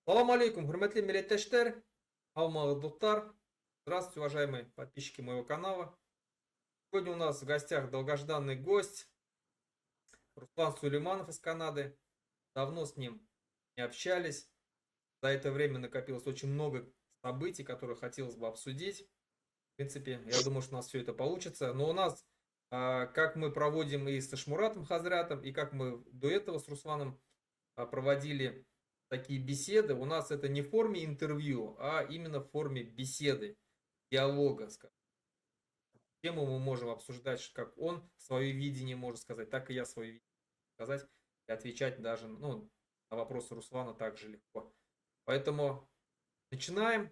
Салам алейкум, хурматли милләттәштәр, дуттар. Здравствуйте, уважаемые подписчики моего канала. Сегодня у нас в гостях долгожданный гость Руслан Сулейманов из Канады. Давно с ним не общались. За это время накопилось очень много событий, которые хотелось бы обсудить. В принципе, я думаю, что у нас все это получится. Но у нас, как мы проводим и с Ашмуратом Хазратом, и как мы до этого с Русланом проводили такие беседы, у нас это не в форме интервью, а именно в форме беседы, диалога. Тему мы можем обсуждать, как он свое видение может сказать, так и я свое видение сказать, и отвечать даже на вопросы Руслана также легко. Поэтому начинаем.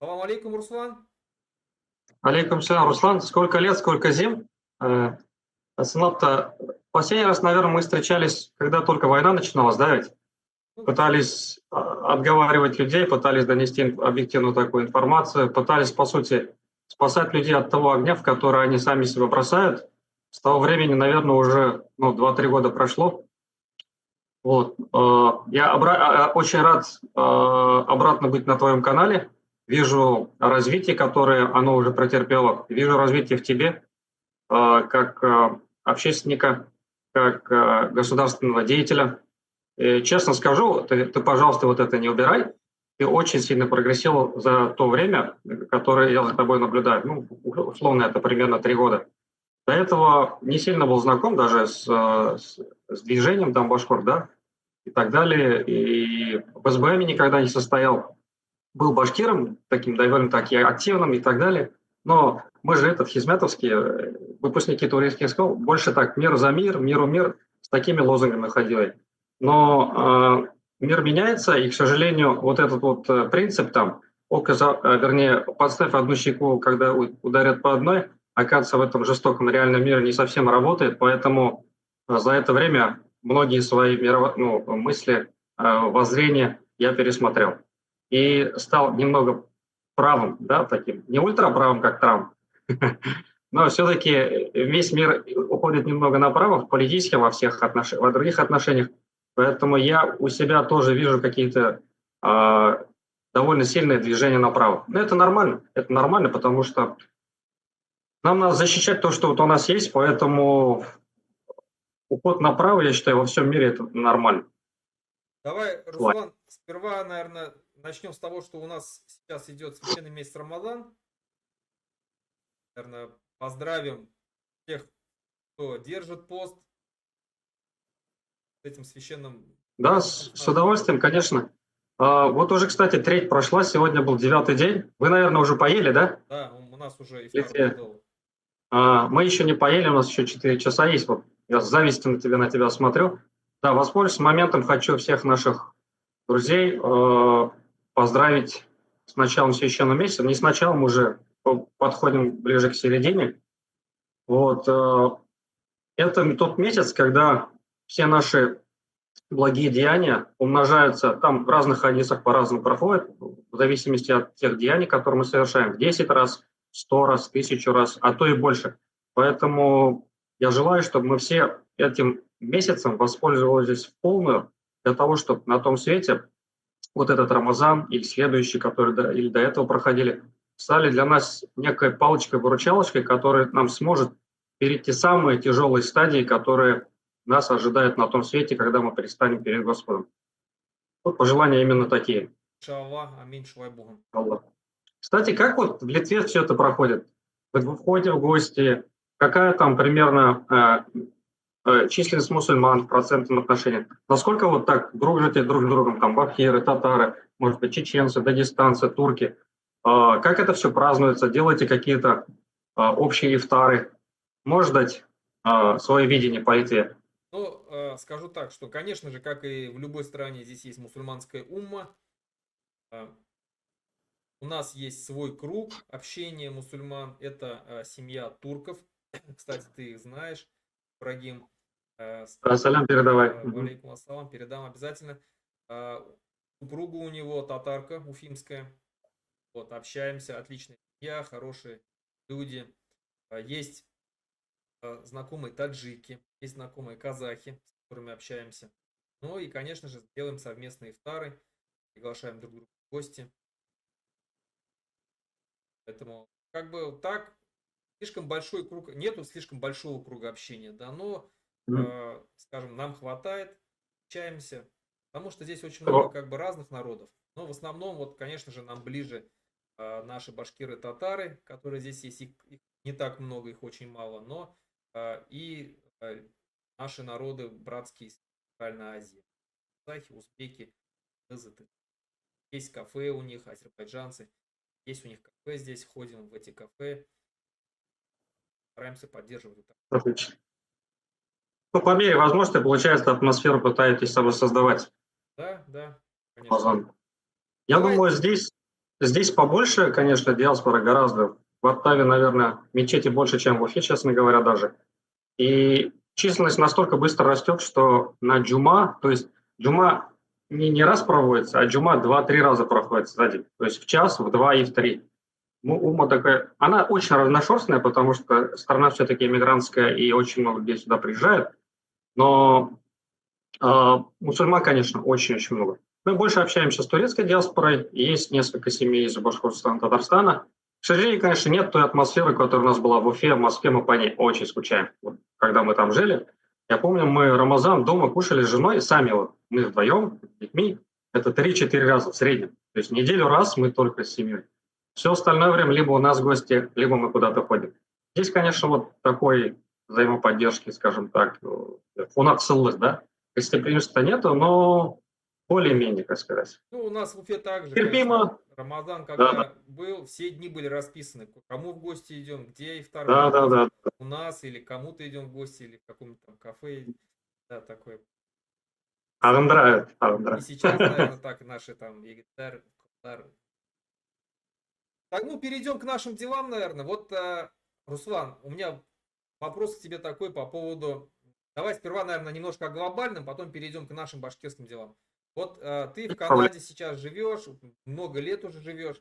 Салам алейкум, Руслан. Алейкум салям, Руслан. Сколько лет, сколько зим? Асанат-то последний раз, наверное, мы встречались, когда только война начиналась, да, ведь? Ну, Пытались отговаривать людей, пытались донести объективную такую информацию, пытались, по сути, спасать людей от того огня, в который они сами себя бросают. С того времени, наверное, уже 2-3 года прошло. Вот. Я очень рад обратно быть на твоем канале. Вижу развитие, которое оно уже претерпело. Вижу развитие в тебе, как общественника, как государственного деятеля. И, честно скажу, ты, пожалуйста, вот это не убирай. Ты очень сильно прогрессировал за то время, которое я за тобой наблюдаю. Ну, условно, это примерно 3 года. До этого не сильно был знаком даже с движением там Башкор, да, и так далее. И в СБМ никогда не состоял. Был башкиром, таким довольно-таки активным и так далее. Но мы же хизмятовские, выпускники турецких школ, больше так мир за мир, миру мир, с такими лозунгами ходили. Но мир меняется, и, к сожалению, вот этот вот принцип там, вернее, подставь одну щеку, когда ударят по одной, оказывается, в этом жестоком реальном мире не совсем работает, поэтому за это время многие свои мысли, воззрения я пересмотрел. И стал немного правым, да, таким, не ультраправым, как Трамп, но все-таки весь мир уходит немного направо в политическом, во других отношениях. Поэтому я у себя тоже вижу какие-то довольно сильные движения направо. Но это нормально, потому что нам надо защищать то, что вот у нас есть, поэтому уход направо, я считаю, во всем мире это нормально. Давай, Руслан, сперва, наверное, начнем с того, что у нас сейчас идет священный месяц Рамадан. Наверное, поздравим тех, кто держит пост с этим священным Да, праздником. с удовольствием, конечно. Вот уже, кстати, треть прошла, сегодня был 9-й день. Вы, наверное, уже поели, да? Да, у нас уже ифтар Если был. мы еще не поели, у нас еще 4 часа есть. Вот я с завистью на тебя смотрю. Да, воспользуюсь моментом, хочу всех наших друзей поздравить с началом священного месяца. Не с началом, уже подходим ближе к середине. Вот, это тот месяц, когда все наши благие деяния умножаются, там в разных хадисах по-разному проходят, в зависимости от тех деяний, которые мы совершаем, в 10 раз, 100 раз, 1000 раз, а то и больше. Поэтому я желаю, чтобы мы все этим месяцем воспользовались в полную для того, чтобы на том свете вот этот Рамазан или следующий, который или до этого проходили, стали для нас некой палочкой-выручалочкой, которая нам сможет перейти самые тяжелые стадии, которые нас ожидают на том свете, когда мы предстанем перед Господом. Вот пожелания именно такие. Иншаллах, аминь, швай Богом. Аллах. Кстати, как вот в Литве все это проходит? Вы входите в гости, какая там примерно численность мусульман в процентном отношении? Насколько вот так дружите друг с другом, там, башкиры, татары, может быть, чеченцы, дагестанцы, турки? Как это все празднуется? Делаете какие-то общие ифтары? Можешь дать свое видение по Литве? Ну, скажу так, что, конечно же, как и в любой стране, здесь есть мусульманская умма. А, У нас есть свой круг общения мусульман. Это семья турков. Кстати, ты их знаешь, Ибрагим. Салям передавай. Валейкум ассалам, передам обязательно. Супруга у него татарка уфимская. Вот, общаемся, отличная семья, хорошие люди. Есть знакомые таджики, есть знакомые казахи, с которыми общаемся. Ну и, конечно же, делаем совместные ифтары. приглашаем друг друга в гости. Поэтому как бы вот так слишком большой круг, нету слишком большого круга общения, да, но, Мгм. скажем, нам хватает, общаемся, потому что здесь очень много Во- как бы разных народов. Но в основном, вот, конечно же, нам ближе наши башкиры-татары, которые здесь есть, их не так много, их очень мало, но и наши народы братские из Центральной Азии. Казахи, узбеки, кыргызы. Есть кафе у них, азербайджанцы. Есть у них кафе здесь, ходим в эти кафе, стараемся поддерживать вот так. Отлично. Ну, по мере возможности, получается, атмосферу пытаетесь собой создавать. Да, да, конечно. Озон. Я Давай, думаю, здесь побольше, конечно, диаспора гораздо. В Оттаве, наверное, мечети больше, чем в Уфе, честно говоря, даже. И численность настолько быстро растет, что на джума, то есть джума не раз проводится, а джума 2-3 раза проходит за день. То есть в час, в 2 и в 3. Ну, Ума такая, она очень разношерстная, потому что страна все-таки эмигрантская и очень много людей сюда приезжает. Но мусульман, конечно, очень-очень много. Мы больше общаемся с турецкой диаспорой, есть несколько семей из Башкортостана, Татарстана. К сожалению, конечно, нет той атмосферы, которая у нас была в Уфе, в Москве, мы по ней очень скучаем. Вот, когда мы там жили, я помню, мы Рамазан дома кушали с женой, сами вот, мы вдвоем, с детьми, это 3-4 раза в среднем. То есть неделю раз мы только с семьей. Все остальное время либо у нас гости, либо мы куда-то ходим. Здесь, конечно, вот такой взаимоподдержки, скажем так, фунаксыллы, да, гостеприимства нету, но более-менее, как сказать. ну, у нас в Уфе также, конечно, Терпимо. Рамазан, Да, да, когда был, все дни были расписаны, кому в гости идем, где ифтар да, да, будет, да. у нас или кому-то идем в гости, или в каком-то там кафе, да, такое. Ағындырады, И сейчас, ағындырады. наверное, так наши там египтар, кулдар. Так, ну, перейдем к нашим делам, наверное. Вот, Руслан, у меня вопрос к тебе такой по поводу... Давай сперва, наверное, немножко о глобальном, потом перейдем к нашим башкирским делам. Вот ты в Проблем. Канаде сейчас живешь, много лет уже живешь.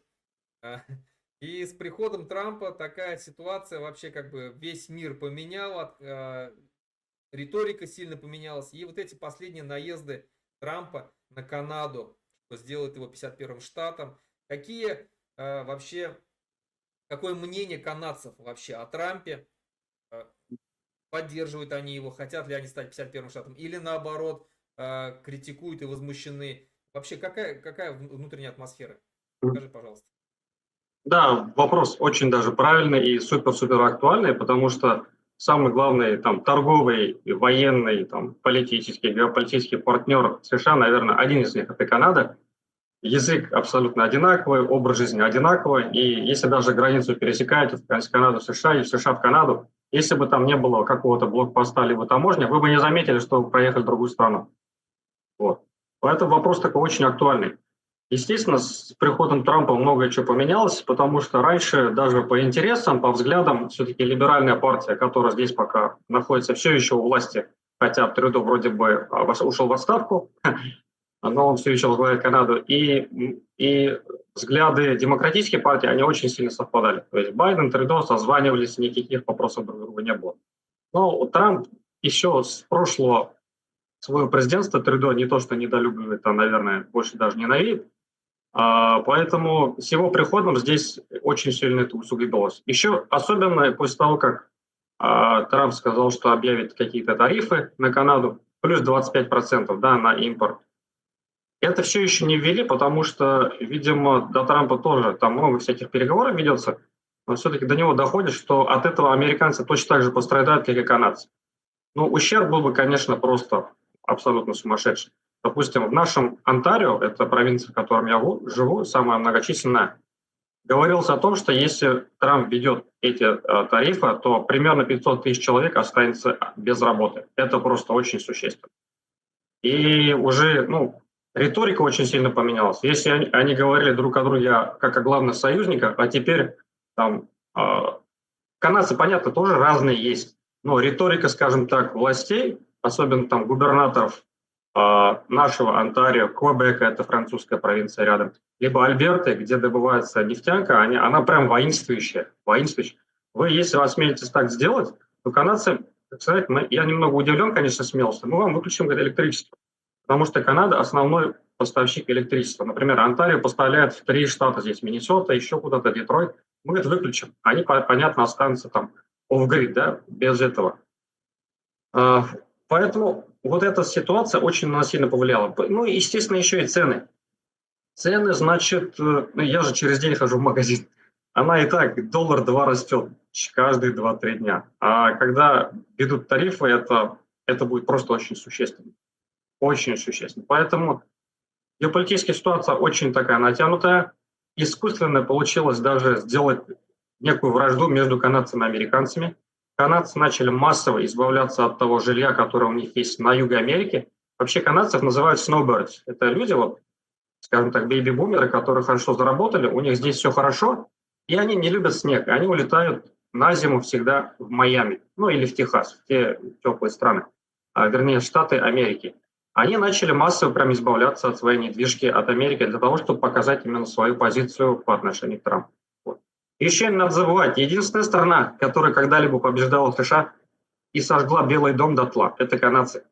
э, И с приходом Трампа такая ситуация вообще как бы весь мир поменяла, риторика сильно поменялась. И вот эти последние наезды Трампа на Канаду, что сделает его 51-м штатом. Какие вообще, какое мнение канадцев вообще о Трампе? Э, Поддерживают они его, хотят ли они стать 51-м штатом, или наоборот, критикуют и возмущены. Вообще, какая внутренняя атмосфера? Скажи, пожалуйста. Да, вопрос очень даже правильный и супер-супер актуальный, потому что самый главный там торговый, и военный, там, политический, геополитический партнер США, наверное, один из них – это Канада. Язык абсолютно одинаковый, образ жизни одинаковый, и если даже границу пересекаете, из Канады в США и США в Канаду, если бы там не было какого-то блокпоста либо таможни, вы бы не заметили, что вы проехали в другую страну. Вот. Поэтому вопрос такой очень актуальный. Естественно, с приходом Трампа многое что поменялось, потому что раньше даже по интересам, по взглядам, все-таки либеральная партия, которая здесь пока находится все еще у власти, хотя Трюдо вроде бы ушел в отставку, но он все еще возглавляет Канаду, и взгляды демократической партии, они очень сильно совпадали. То есть Байден, Трюдо созванивались, никаких вопросов друг к другу не было. Но Трамп еще с прошлого своего президентства Трюдо не то что недолюбливает, а, наверное, больше даже ненавидит. Поэтому с его приходом здесь очень сильно это усугубилось. Еще особенно после того, как Трамп сказал, что объявит какие-то тарифы на Канаду, плюс 25%, да, на импорт. Это все еще не ввели, потому что, видимо, до Трампа тоже там много всяких переговоров ведется, но все-таки до него доходит, что от этого американцы точно так же пострадают, как и канадцы. Ну, ущерб был бы, конечно, просто абсолютно сумасшедший. Допустим, в нашем Онтарио, это провинция, в котором я живу, самая многочисленная, говорилось о том, что если Трамп введет эти тарифы, то примерно 500 тысяч человек останется без работы. Это просто очень существенно. И уже, ну, риторика очень сильно поменялась. Если они говорили друг о друге как о главных союзниках, а теперь там канадцы, понятно, тоже разные есть. Но риторика, скажем так, властей, особенно там губернаторов нашего Онтарио, Квебека, это французская провинция рядом, либо Альберты, где добывается нефтянка, она прям воинствующая, воинствующая. Вы, если вы осмелитесь так сделать, то канадцы, так сказать, я немного удивлен, конечно, смелостью, мы вам выключим электричество. Потому что Канада основной поставщик электричества. Например, Онтарио поставляет в 3 штата здесь, Миннесота, еще куда-то, Детройт. Мы это выключим. Они, понятно, останутся там off-grid, да, без этого. Поэтому вот эта ситуация очень на нас сильно повлияла. Ну и, естественно, еще и цены. Цены, значит, я же через день хожу в магазин. Она и так $1-2 растет каждые 2-3 дня. А когда ведут тарифы, это будет просто очень существенно. Очень существенно. Поэтому геополитическая ситуация очень такая натянутая. Искусственно получилось даже сделать некую вражду между канадцами и американцами. Канадцы начали массово избавляться от того жилья, которое у них есть на юге Америки. Вообще канадцев называют snowbirds. Это люди, вот, скажем так, бэйби-бумеры, которые хорошо заработали, у них здесь все хорошо, и они не любят снег. Они улетают на зиму всегда в Майами, ну или в Техас, в те теплые страны, вернее, Штаты Америки. Они начали массово прям избавляться от своей недвижки от Америки для того, чтобы показать именно свою позицию по отношению к Трампу. Вот. Еще не надо забывать, единственная страна, которая когда-либо побеждала США и сожгла Белый дом дотла, это канадцы.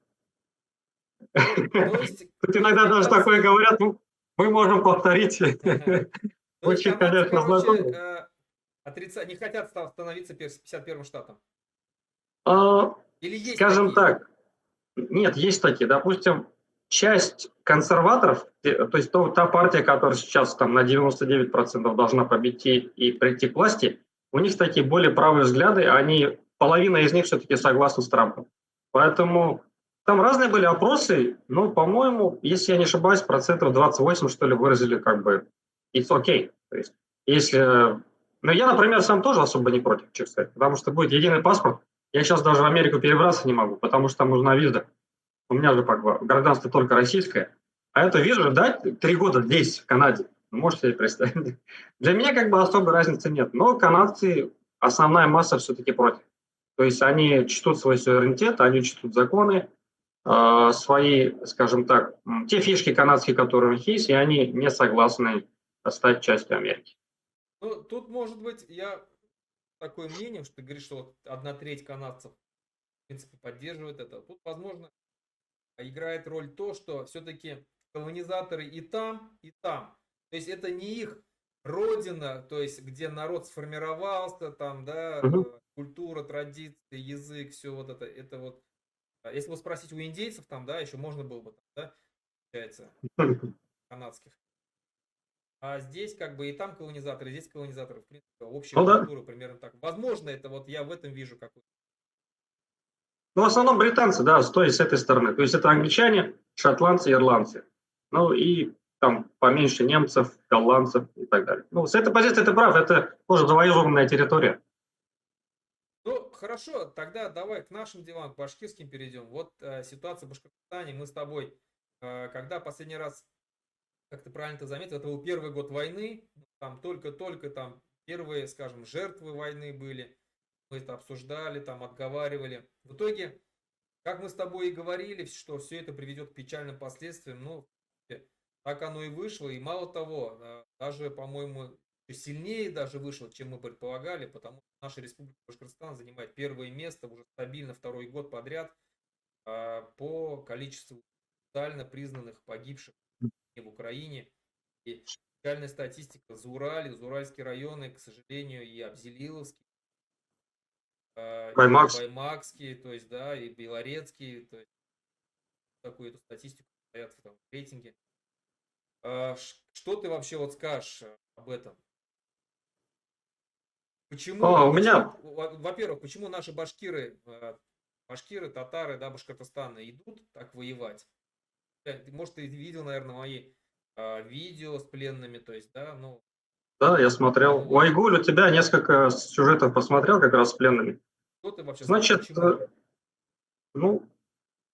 Тут иногда даже такое говорят, мы можем повторить. Очень, конечно, знакомо. Не хотят становиться 51-м штатом. Или есть Скажем такие? так, нет, есть такие. Допустим, часть консерваторов, то есть та партия, которая сейчас там на 99% должна победить и прийти к власти, у них такие более правые взгляды, половина из них все-таки согласна с Трампом. Поэтому там разные были опросы, но, по-моему, если я не ошибаюсь, 28%, что ли, выразили как бы it's okay. То есть, если... Ну, я, например, сам тоже особо не против, честно сказать, потому что будет единый паспорт. Я сейчас даже в Америку перебраться не могу, потому что там нужна виза. У меня же гражданство только российское. А эту визу дать 3 года здесь, в Канаде. Можете себе представить? Для меня как бы особой разницы нет. Но канадцы, основная масса все-таки против. То есть они чтут свой суверенитет, они чтут законы, свои, скажем так, те фишки канадские, которые у них есть, и они не согласны стать частью Америки. Ну, тут, может быть, я такое мнение, что ты говоришь, что вот 1/3 канадцев, в принципе, поддерживает это. Тут, возможно, играет роль то, что все-таки колонизаторы и там, и там. То есть это не их родина, то есть где народ сформировался, там, да, культура, традиции, язык, все вот это. Это вот, если бы спросить у индейцев, там, да, еще можно было бы, да, получается, канадских. А здесь как бы и там колонизаторы, и здесь колонизаторы, в принципе, общая культура примерно так. Возможно, это вот я в этом вижу какой-то. Ну, в основном британцы, да, с этой стороны. То есть это англичане, шотландцы, ирландцы. Ну и там поменьше немцев, голландцев и так далее. Ну, с этой позиции ты прав, это тоже завоеванная территория. Ну, хорошо, тогда давай к нашим делам, к башкирским перейдем. Вот ситуация в Башкортостане, мы с тобой, когда последний раз, как ты правильно заметил, это был первый год войны, там только-только там первые, скажем, жертвы войны были, мы это обсуждали, там отговаривали. В итоге, как мы с тобой и говорили, что все это приведет к печальным последствиям, ну, так оно и вышло, и мало того, даже, по-моему, сильнее даже вышло, чем мы предполагали, потому что наша республика Башкортостан занимает первое место уже стабильно 2-й год подряд по количеству официально признанных погибших в Украине. И печальная статистика за Уральские районы, к сожалению, и Абзелиловский, Баймакский, то есть, да, и Белорецкий, то есть, такую эту статистику стоят в рейтинге. Что ты вообще вот скажешь об этом? Почему, во-первых, почему наши башкиры, татары, да, Башкортостана идут так воевать? Может, ты видел, наверное, мои видео с пленными, то есть, да, ну... Да, я смотрел. У Айгуль, у тебя несколько сюжетов посмотрел как раз с пленными. Что ты вообще Значит, знаешь,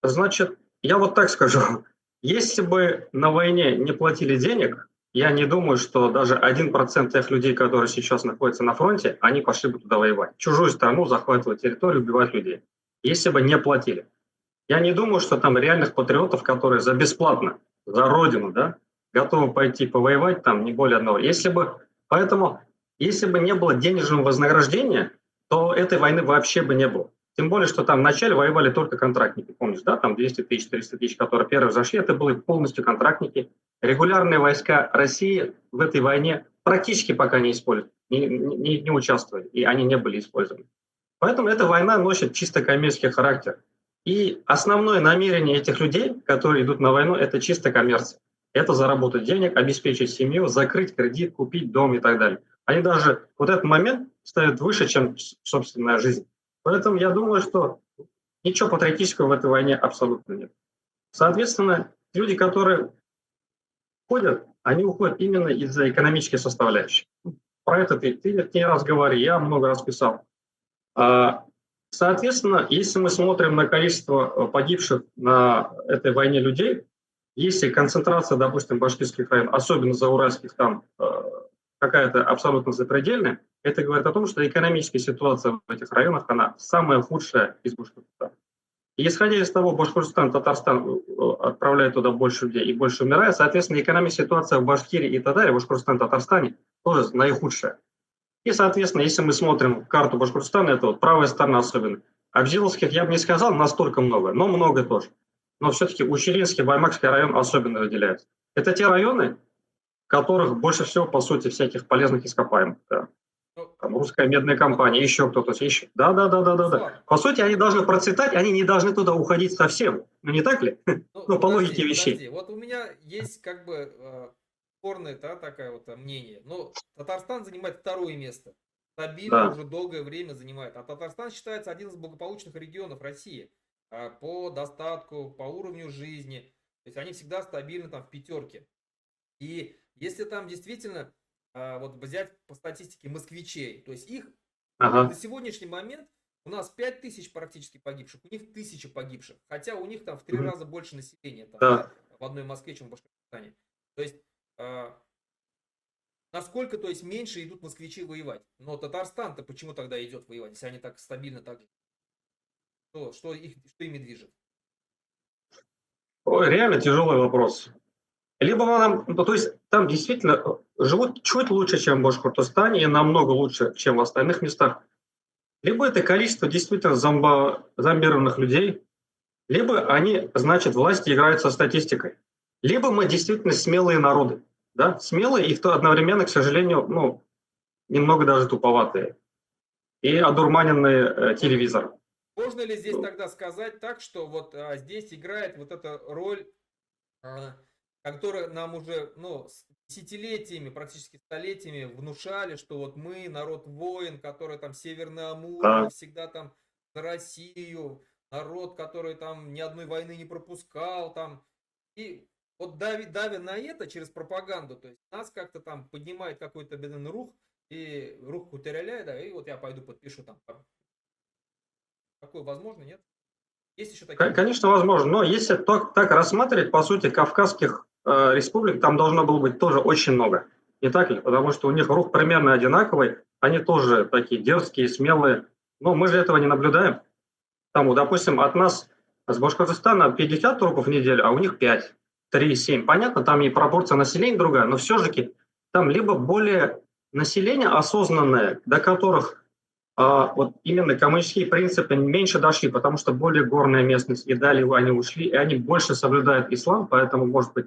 значит, я вот так скажу. Если бы на войне не платили денег, я не думаю, что даже 1% тех людей, которые сейчас находятся на фронте, они пошли бы туда воевать. Чужую страну, захватывать территорию, убивать людей. Если бы не платили. Я не думаю, что там реальных патриотов, которые за бесплатно, за родину, да, готовы пойти повоевать, там не более одного. Поэтому, если бы не было денежного вознаграждения, то этой войны вообще бы не было. Тем более, что там вначале воевали только контрактники, помнишь, да, там 200 тысяч, 300 тысяч, которые первые зашли, это были полностью контрактники. Регулярные войска России в этой войне практически пока не использовали, не участвовали, и они не были использованы. Поэтому эта война носит чисто коммерческий характер. И основное намерение этих людей, которые идут на войну, это чисто коммерция. Это заработать денег, обеспечить семью, закрыть кредит, купить дом и так далее. Они даже вот этот момент ставят выше, чем собственная жизнь. Поэтому я думаю, что ничего патриотического в этой войне абсолютно нет. Соответственно, люди, которые уходят, они уходят именно из-за экономической составляющей. Про это ты не раз говори, я много раз писал. Соответственно, если мы смотрим на количество погибших на этой войне людей, если концентрация, допустим, башкирских районов, особенно зауральских, там какая-то абсолютно запредельная, это говорит о том, что экономическая ситуация в этих районах, она самая худшая из Башкортостана. И исходя из того, Башкортостан, Татарстан отправляет туда больше людей и больше умирает, соответственно, экономическая ситуация в Башкирии и Татарии, Башкортостане, Татарстане тоже наихудшая. И, соответственно, если мы смотрим карту Башкортостана, это вот правая сторона особенно. Абзиловских я бы не сказал настолько много, но много тоже. Но все-таки Учеринский, Баймакский район особенно выделяется. Это те районы, в которых больше всего, по сути, всяких полезных ископаемых. Да. Там русская медная компания, еще кто-то. Еще. Да. По сути, они должны процветать, они не должны туда уходить совсем. Ну, не так ли? Ну, по логике вещей. Вот у меня есть как бы спорное такое вот мнение. Но Татарстан занимает второе место. Стабильно уже долгое время занимает. А Татарстан считается один из благополучных регионов России по достатку, по уровню жизни. То есть они всегда стабильны там в пятерке. И если там действительно вот взять по статистике москвичей, то есть их на сегодняшний момент у нас 5000 практически погибших, у них 1000 погибших, хотя у них там в 3 раза больше населения там, да, в одной Москве, чем в Башкортостане. То есть насколько, то есть, меньше идут москвичи воевать. Но Татарстан-то почему тогда идет воевать, если они так стабильно так же? Что ими движет? Ой, реально тяжелый вопрос. Либо нам, то есть там действительно живут чуть лучше, чем в Башкортостане, и намного лучше, чем в остальных местах. Либо это количество действительно зомбированных людей, либо они, значит, власти играют со статистикой. Либо мы действительно смелые народы. Да? Смелые и в то одновременно, к сожалению, ну, немного даже туповатые. И одурманенные телевизором. Можно ли здесь тогда сказать так, что вот здесь играет вот эта роль, которая нам уже десятилетиями, практически столетиями внушали, что вот мы народ воин, который там Северный Амур, всегда там за Россию, народ, который там ни одной войны не пропускал, там. И вот давя на это через пропаганду, то есть нас как-то там поднимает какой-то рух, и рух кутеряляет, да, и вот я пойду подпишу там. Такое возможно, нет? Есть еще такие? Конечно, возможно, но если так рассматривать, по сути, кавказских республик там должно было быть тоже очень много. Не так ли? Потому что у них рух примерно одинаковый, они тоже такие дерзкие, смелые. Но мы же этого не наблюдаем. Там, допустим, от нас с Башкортостана 50 трупов в неделю, а у них 5, 3, 7. Понятно, там и пропорция населения другая, но все-таки там либо более население осознанное, до которых вот именно коммунистические принципы меньше дошли, потому что более горная местность, и далее они ушли, и они больше соблюдают ислам, поэтому, может быть,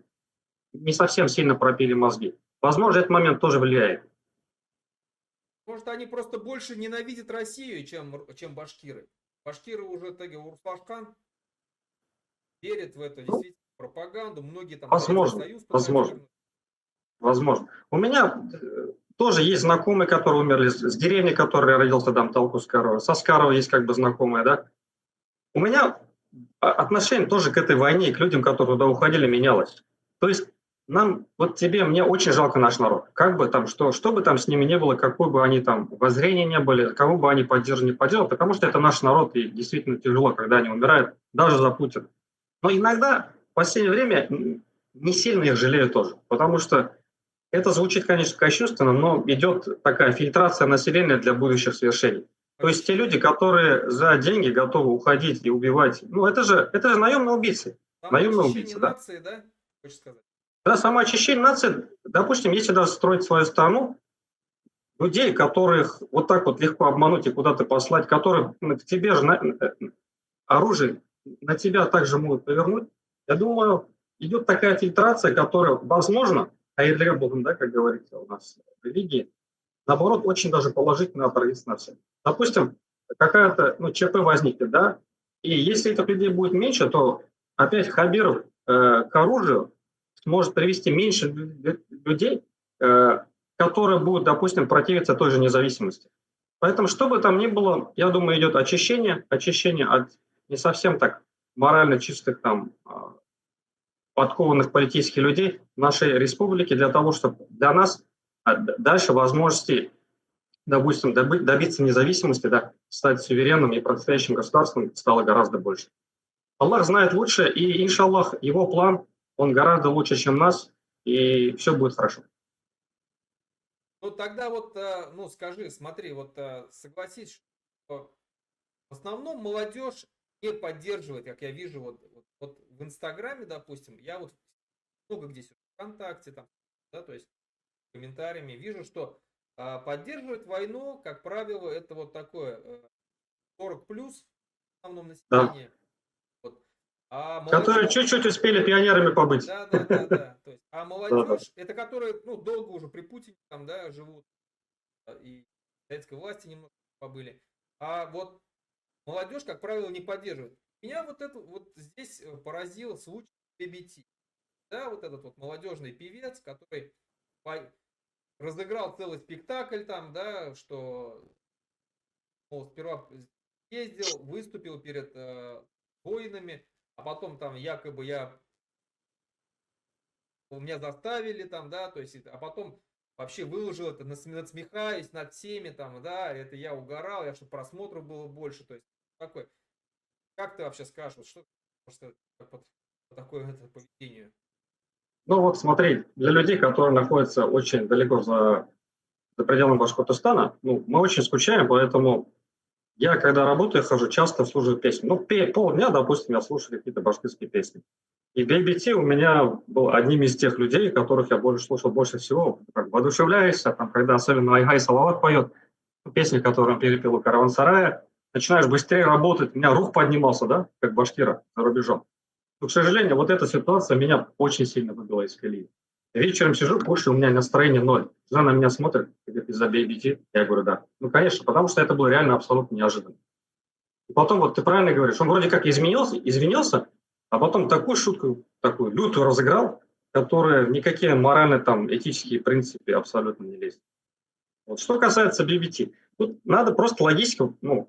не совсем сильно пропили мозги. Возможно, этот момент тоже влияет. Может, они просто больше ненавидят Россию, чем башкиры. Башкиры уже, Урфашкан верят в эту действительно пропаганду, многие там Возможно, Союз возможно. У меня тоже есть знакомые, которые умерли с деревни, которые родился там Талку-Скарова. Со Скарова есть как бы знакомые, да. У меня отношение тоже к этой войне и к людям, которые туда уходили, менялось. То есть мне очень жалко наш народ. Как бы там, что бы там с ними не было, какой бы они там воззрения не были, кого бы они поддерживали, потому что это наш народ, и действительно тяжело, когда они умирают, даже за Путина. Но иногда в последнее время не сильно их жалею тоже, потому что это звучит, конечно, кощунственно, но идет такая фильтрация населения для будущих свершений. То есть те люди, которые за деньги готовы уходить и убивать, это же наемные убийцы. Наемные убийцы, да. Нации, да? Хочешь сказать? Да, самоочищение нации, допустим, если даже строить свою страну, людей, которых вот так вот легко обмануть и куда-то послать, которые к тебе же оружие на тебя также могут повернуть. Я думаю, идет такая фильтрация, которая, возможно, айрлебовым, да, как говорится у нас в религии, наоборот, очень даже положительно отразится на всем. Допустим, какая-то ЧП возникнет, да, и если этих людей будет меньше, то опять Хабиров к оружию сможет привести меньше людей, которые будут, допустим, противиться той же независимости. Поэтому, что бы там ни было, я думаю, идет очищение от не совсем так морально чистых там подкованных политических людей в нашей республике для того, чтобы для нас дальше возможности, допустим, добиться независимости, да, стать суверенным и процветающим государством стало гораздо больше. Аллах знает лучше, и, иншаллах, его план, он гораздо лучше, чем нас, и все будет хорошо. Ну тогда вот, ну скажи, смотри, вот согласись, что в основном молодежь не поддерживает, как я вижу, вот в Инстаграме, допустим, я вот много где ВКонтакте, там, да, то есть комментариями вижу, что поддерживает войну, как правило, это вот такое 40 плюс в основном Да. население. Вот. А Которые молодежь, чуть-чуть успели пионерами побыть. да. То есть, а молодежь, это которые, ну, долго уже при Путине там, да, живут, и советской власти немного побыли. А вот молодежь, как правило, не поддерживает. Меня вот это вот здесь поразил случай BBT. Да, вот этот вот молодежный певец, который разыграл целый спектакль там, да, что, мол, сперва ездил, выступил перед воинами, а потом там якобы меня заставили там, да, то есть, а потом вообще выложил это, надсмехаясь над всеми там, да, это я угорал, я чтобы просмотров было больше, то есть, такой, как ты вообще скажешь, вот что по такое это поведению? Ну вот смотри, для людей, которые находятся очень далеко за пределами Башкортостана, ну, мы очень скучаем, поэтому я, когда работаю, хожу, часто слушаю песни. Ну, полдня, допустим, я слушаю какие-то башкирские песни. И BBT у меня был одним из тех людей, которых я больше слушал больше всего. Как воодушевляешься, там, когда особенно Айгай Салават поет, песни, которые он перепел у Караван-сарая, начинаешь быстрее работать. У меня рух поднимался, да, как башкира за рубежом. Но, к сожалению, вот эта ситуация меня очень сильно выбила из колеи. Вечером сижу, кушаю, у меня настроение ноль. Жена на меня смотрит, говорит, из-за BBT. Я говорю, да. Ну, конечно, потому что это было реально абсолютно неожиданно. И потом, вот ты правильно говоришь, он вроде как извинился, а потом такую шутку, такую лютую разыграл, которая никакие моральные, там, этические принципы абсолютно не лезет. Вот. Что касается BBT, тут надо просто логически, ну,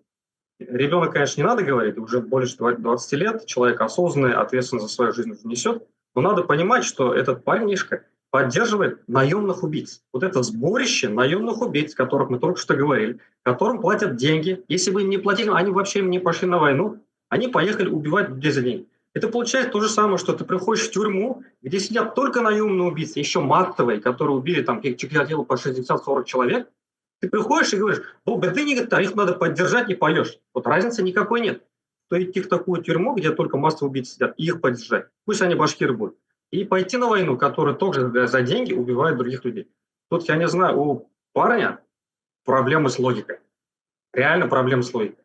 ребенок, конечно, не надо говорить, уже больше 20 лет, человек осознанный, ответственный за свою жизнь уже несет, но надо понимать, что этот парнишка поддерживает наемных убийц. Вот это сборище наемных убийц, о которых мы только что говорили, которым платят деньги. Если бы им не платили, они вообще не пошли на войну, они поехали убивать людей за деньги. Это получается то же самое, что ты приходишь в тюрьму, где сидят только наемные убийцы, еще массовые, которые убили там Чикатило по 60-40 человек. Ты приходишь и говоришь, их надо поддержать, и поешь. Вот разницы никакой нет. То идти в такую тюрьму, где только массовые убийцы сидят, и их поддержать. Пусть они башкиры будут. И пойти на войну, которая тоже за деньги убивает других людей. Тут, я не знаю, у парня проблемы с логикой. Реально проблемы с логикой.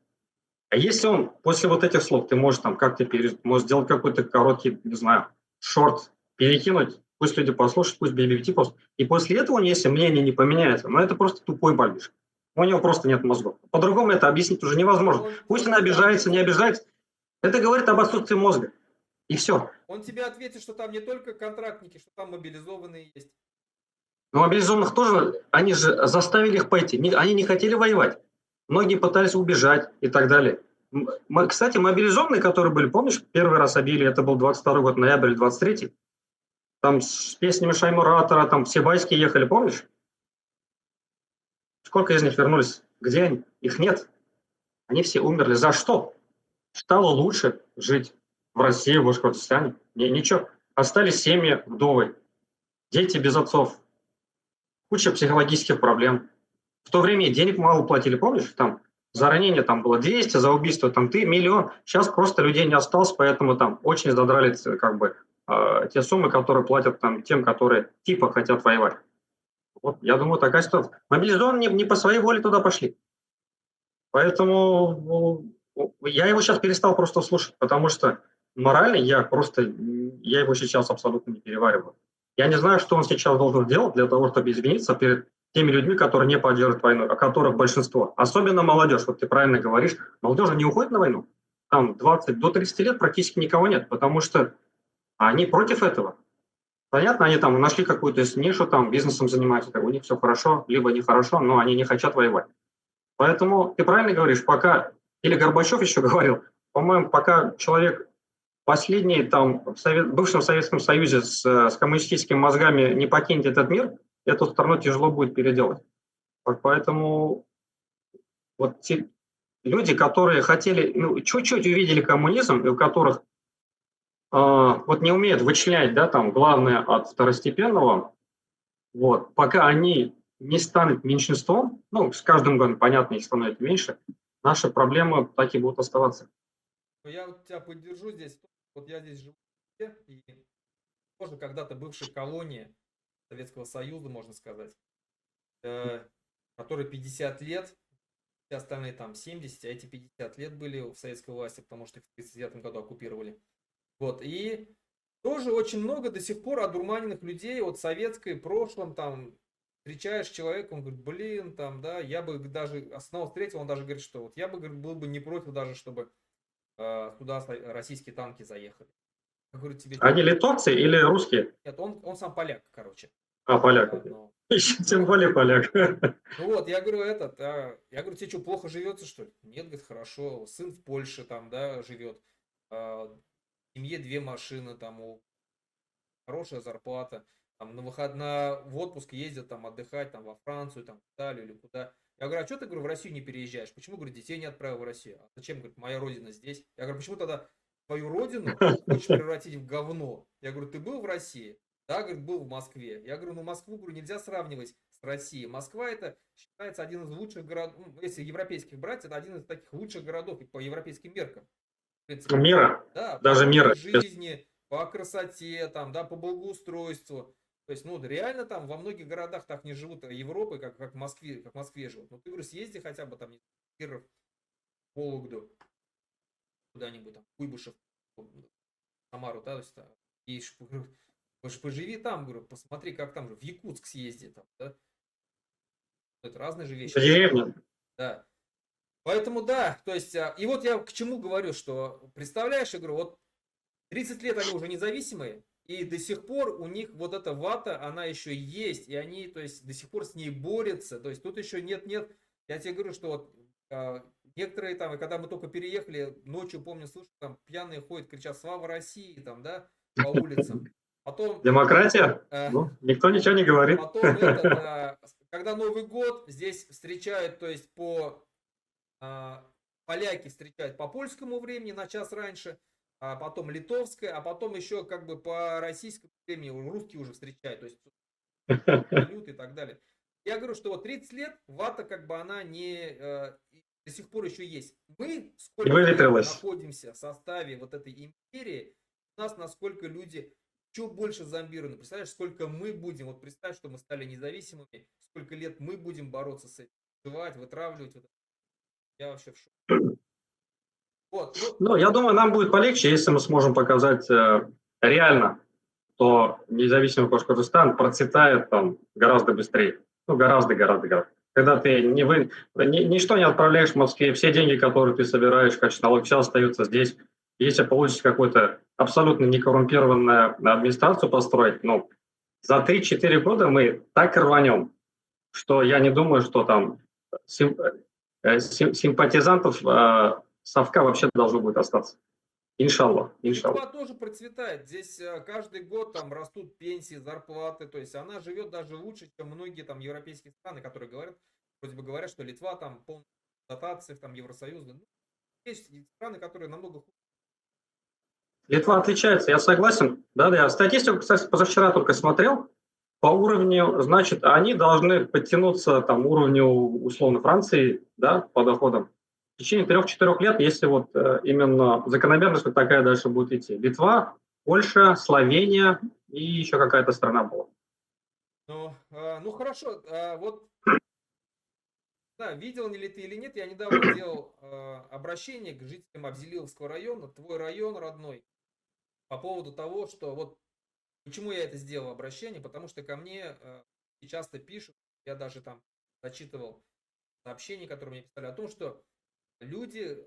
А если он после вот этих слов, ты можешь там как-то можешь сделать какой-то короткий, не знаю, шорт, перекинуть, пусть люди послушают, пусть BBT послушают. И после этого, если мнение не поменяется, ну это просто тупой бальбиш. У него просто нет мозгов. По-другому это объяснить уже невозможно. Пусть он обижается, не обижается. Это говорит об отсутствии мозга. И все. Он тебе ответит, что там не только контрактники, что там мобилизованные есть. Но мобилизованных тоже, они же заставили их пойти. Они не хотели воевать. Многие пытались убежать и так далее. Кстати, мобилизованные, которые были, помнишь, первый раз объявили, это был 22 год, ноябрь или 23-й? Там с песнями Шаймуратора, там все байские ехали, помнишь? Сколько из них вернулись? Где они? Их нет. Они все умерли. За что? Стало лучше жить в России, в Башкортостане? Ничего. Остались семьи вдовы, дети без отцов, куча психологических проблем. В то время денег мало платили, помнишь? Там за ранение там было 200, за убийство там ты миллион. Сейчас просто людей не осталось, поэтому там очень задрали как бы те суммы, которые платят там тем, которые типа хотят воевать. Вот, я думаю, такая ситуация. Мобилизованные не по своей воле туда пошли. Поэтому я его сейчас перестал просто слушать, потому что морально я его сейчас абсолютно не перевариваю. Я не знаю, что он сейчас должен делать для того, чтобы извиниться перед теми людьми, которые не поддерживают войну, а которых большинство. Особенно молодежь. Вот ты правильно говоришь, молодежь не уходит на войну. Там 20 до 30 лет практически никого нет, потому что они против этого. Понятно, они там нашли какую-то нишу, там бизнесом занимаются, у них все хорошо, либо нехорошо, но они не хотят воевать. Поэтому ты правильно говоришь, пока, или Горбачев еще говорил, по-моему, пока человек последний там в бывшем Советском Союзе с коммунистическими мозгами не покинет этот мир, эту страну тяжело будет переделать. Поэтому вот те люди, которые хотели, чуть-чуть увидели коммунизм, и у которых вот не умеют вычленять, да, там, главное от второстепенного, вот, пока они не станут меньшинством, с каждым годом, понятно, их становится меньше, наши проблемы так и будут оставаться. Я вот тебя поддержу здесь. Вот я здесь живу, и тоже когда-то бывшей колонии Советского Союза, можно сказать, которой 50 лет, все остальные там 70, а эти 50 лет были в советской власти, потому что их в 1939 году оккупировали. Вот, и тоже очень много до сих пор одурманенных людей от советской прошлом, там, встречаешь человека, он говорит, блин, там, да, я бы даже, снова встретил, он даже говорит, что вот я бы, говорит, был бы не против даже, чтобы туда российские танки заехали. Я говорю, тебе... Они литовцы или русские? Нет, он сам поляк, короче. Поляк. Еще тем более поляк. Ну вот, я говорю, я говорю, тебе что, плохо живется, что ли? Нет, говорит, хорошо, сын в Польше там, да, живет, в семье 2 машины, там, хорошая зарплата, там, в отпуск ездят, там, отдыхать, там, во Францию, там, в Италию или куда. Я говорю, а что ты, говорю, в Россию не переезжаешь? Почему, говорю, детей не отправил в Россию? А зачем, говорит, моя родина здесь? Я говорю, почему тогда твою родину хочешь превратить в говно? Я говорю, ты был в России? Да, говорит, был в Москве. Я говорю, Москву, говорю, нельзя сравнивать с Россией. Москва это считается один из лучших городов, если европейских брать, это один из таких лучших городов по европейским меркам. В принципе, мира. да, Даже по мира. жизни, по красоте, там, да, по благоустройству. То есть, реально там во многих городах так не живут Европы, как в Москве живут. Ну, ты, говорю, съезди хотя бы там в Киров, Вологду, куда-нибудь там, Куйбышев, Самару, да, то есть, и поживи там, говорю, посмотри, как там же, в Якутск съезди там, да. Это разные же вещи. Деревня. Да. Поэтому, да, то есть, и вот я к чему говорю, что, представляешь, я говорю, вот 30 лет они уже независимые, и до сих пор у них вот эта вата, она еще есть, и они, то есть, до сих пор с ней борются, то есть, тут еще нет, я тебе говорю, что вот некоторые там, и когда мы только переехали, ночью, помню, слышу, там, пьяные ходят, кричат, слава России, там, да, по улицам. Потом... Демократия? Никто ничего не говорит. Потом, когда Новый год, здесь встречают, то есть, поляки встречают по польскому времени на час раньше, а потом литовское, а потом еще как бы по российскому времени русские уже встречают, то есть салют и так далее. Я говорю, что вот 30 лет вата как бы она до сих пор еще есть. Мы сколько лет находимся в составе вот этой империи, у нас насколько люди еще больше зомбированы. Представляешь, сколько мы будем, вот представь, что мы стали независимыми, сколько лет мы будем бороться с этим, выживать, вытравливать. Я вообще в шоке. Вот, я думаю, нам будет полегче, если мы сможем показать реально, что независимый Башкортостан процветает там гораздо быстрее. Гораздо. Когда ты ничто не отправляешь в Москве, все деньги, которые ты собираешь в качестве налогов, все остаются здесь. Если получится какую-то абсолютно некоррумпированную администрацию построить, за 3-4 года мы так рванем, что я не думаю, что там симпатизантов совка вообще должно будет остаться. Иншаллах. Литва тоже процветает. Здесь каждый год там растут пенсии, зарплаты. То есть она живет даже лучше, чем многие там европейские страны, которые вроде бы говорят, что Литва там полная дотации, там Евросоюза. Есть страны, которые намного хуже. Литва отличается, я согласен. Да, я статистику, кстати, позавчера только смотрел. По уровню, значит, они должны подтянуться там уровню условно Франции, да, по доходам. В течение 3-4 лет, если вот именно закономерность вот такая дальше будет идти. Литва, Польша, Словения и еще какая-то страна была. Ну хорошо, вот да, видел ли ты или нет, я недавно делал обращение к жителям Абзелиловского района, твой район родной, по поводу того, что вот почему я это сделал обращение, потому что ко мне часто пишут, я даже там зачитывал сообщения, которые мне писали о том, что люди,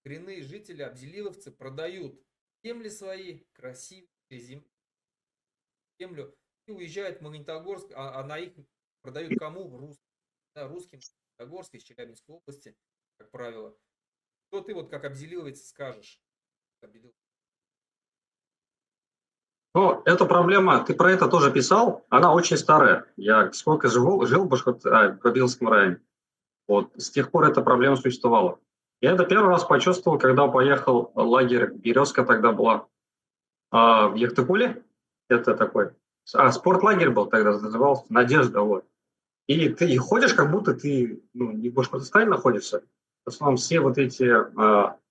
коренные жители, абзелиловцы, продают земли свои, красивые землю, и уезжают в Магнитогорск, а на их продают кому? Русским. Да, русским Магнитогорск из Челябинской области, как правило. Что ты вот как абзелиловец скажешь? Ну, эта проблема, ты про это тоже писал, она очень старая. Я сколько жил в Бабиловском районе, вот с тех пор эта проблема существовала. Я это первый раз почувствовал, когда поехал в лагерь «Березка», тогда была в Ехтыкуле. Это такой, спортлагерь был тогда, назывался «Надежда». Вот. И ты ходишь, как будто ты не в Башкортостане находишься. В основном все вот эти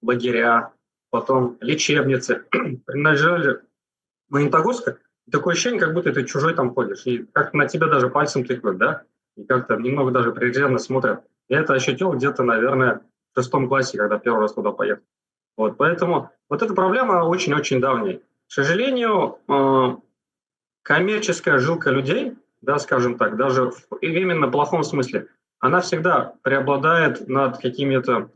лагеря, потом лечебницы принадлежали Магнитогорска. Такое ощущение, как будто ты чужой там ходишь. И как на тебя даже пальцем тыкают, да? И как-то немного даже презренно смотрят. Я это ощутил где-то, наверное, в 6 классе, когда первый раз туда поехал. Вот, поэтому вот эта проблема очень-очень давняя. К сожалению, коммерческая жилка людей, да, скажем так, даже в именно плохом смысле, она всегда преобладает над какими-то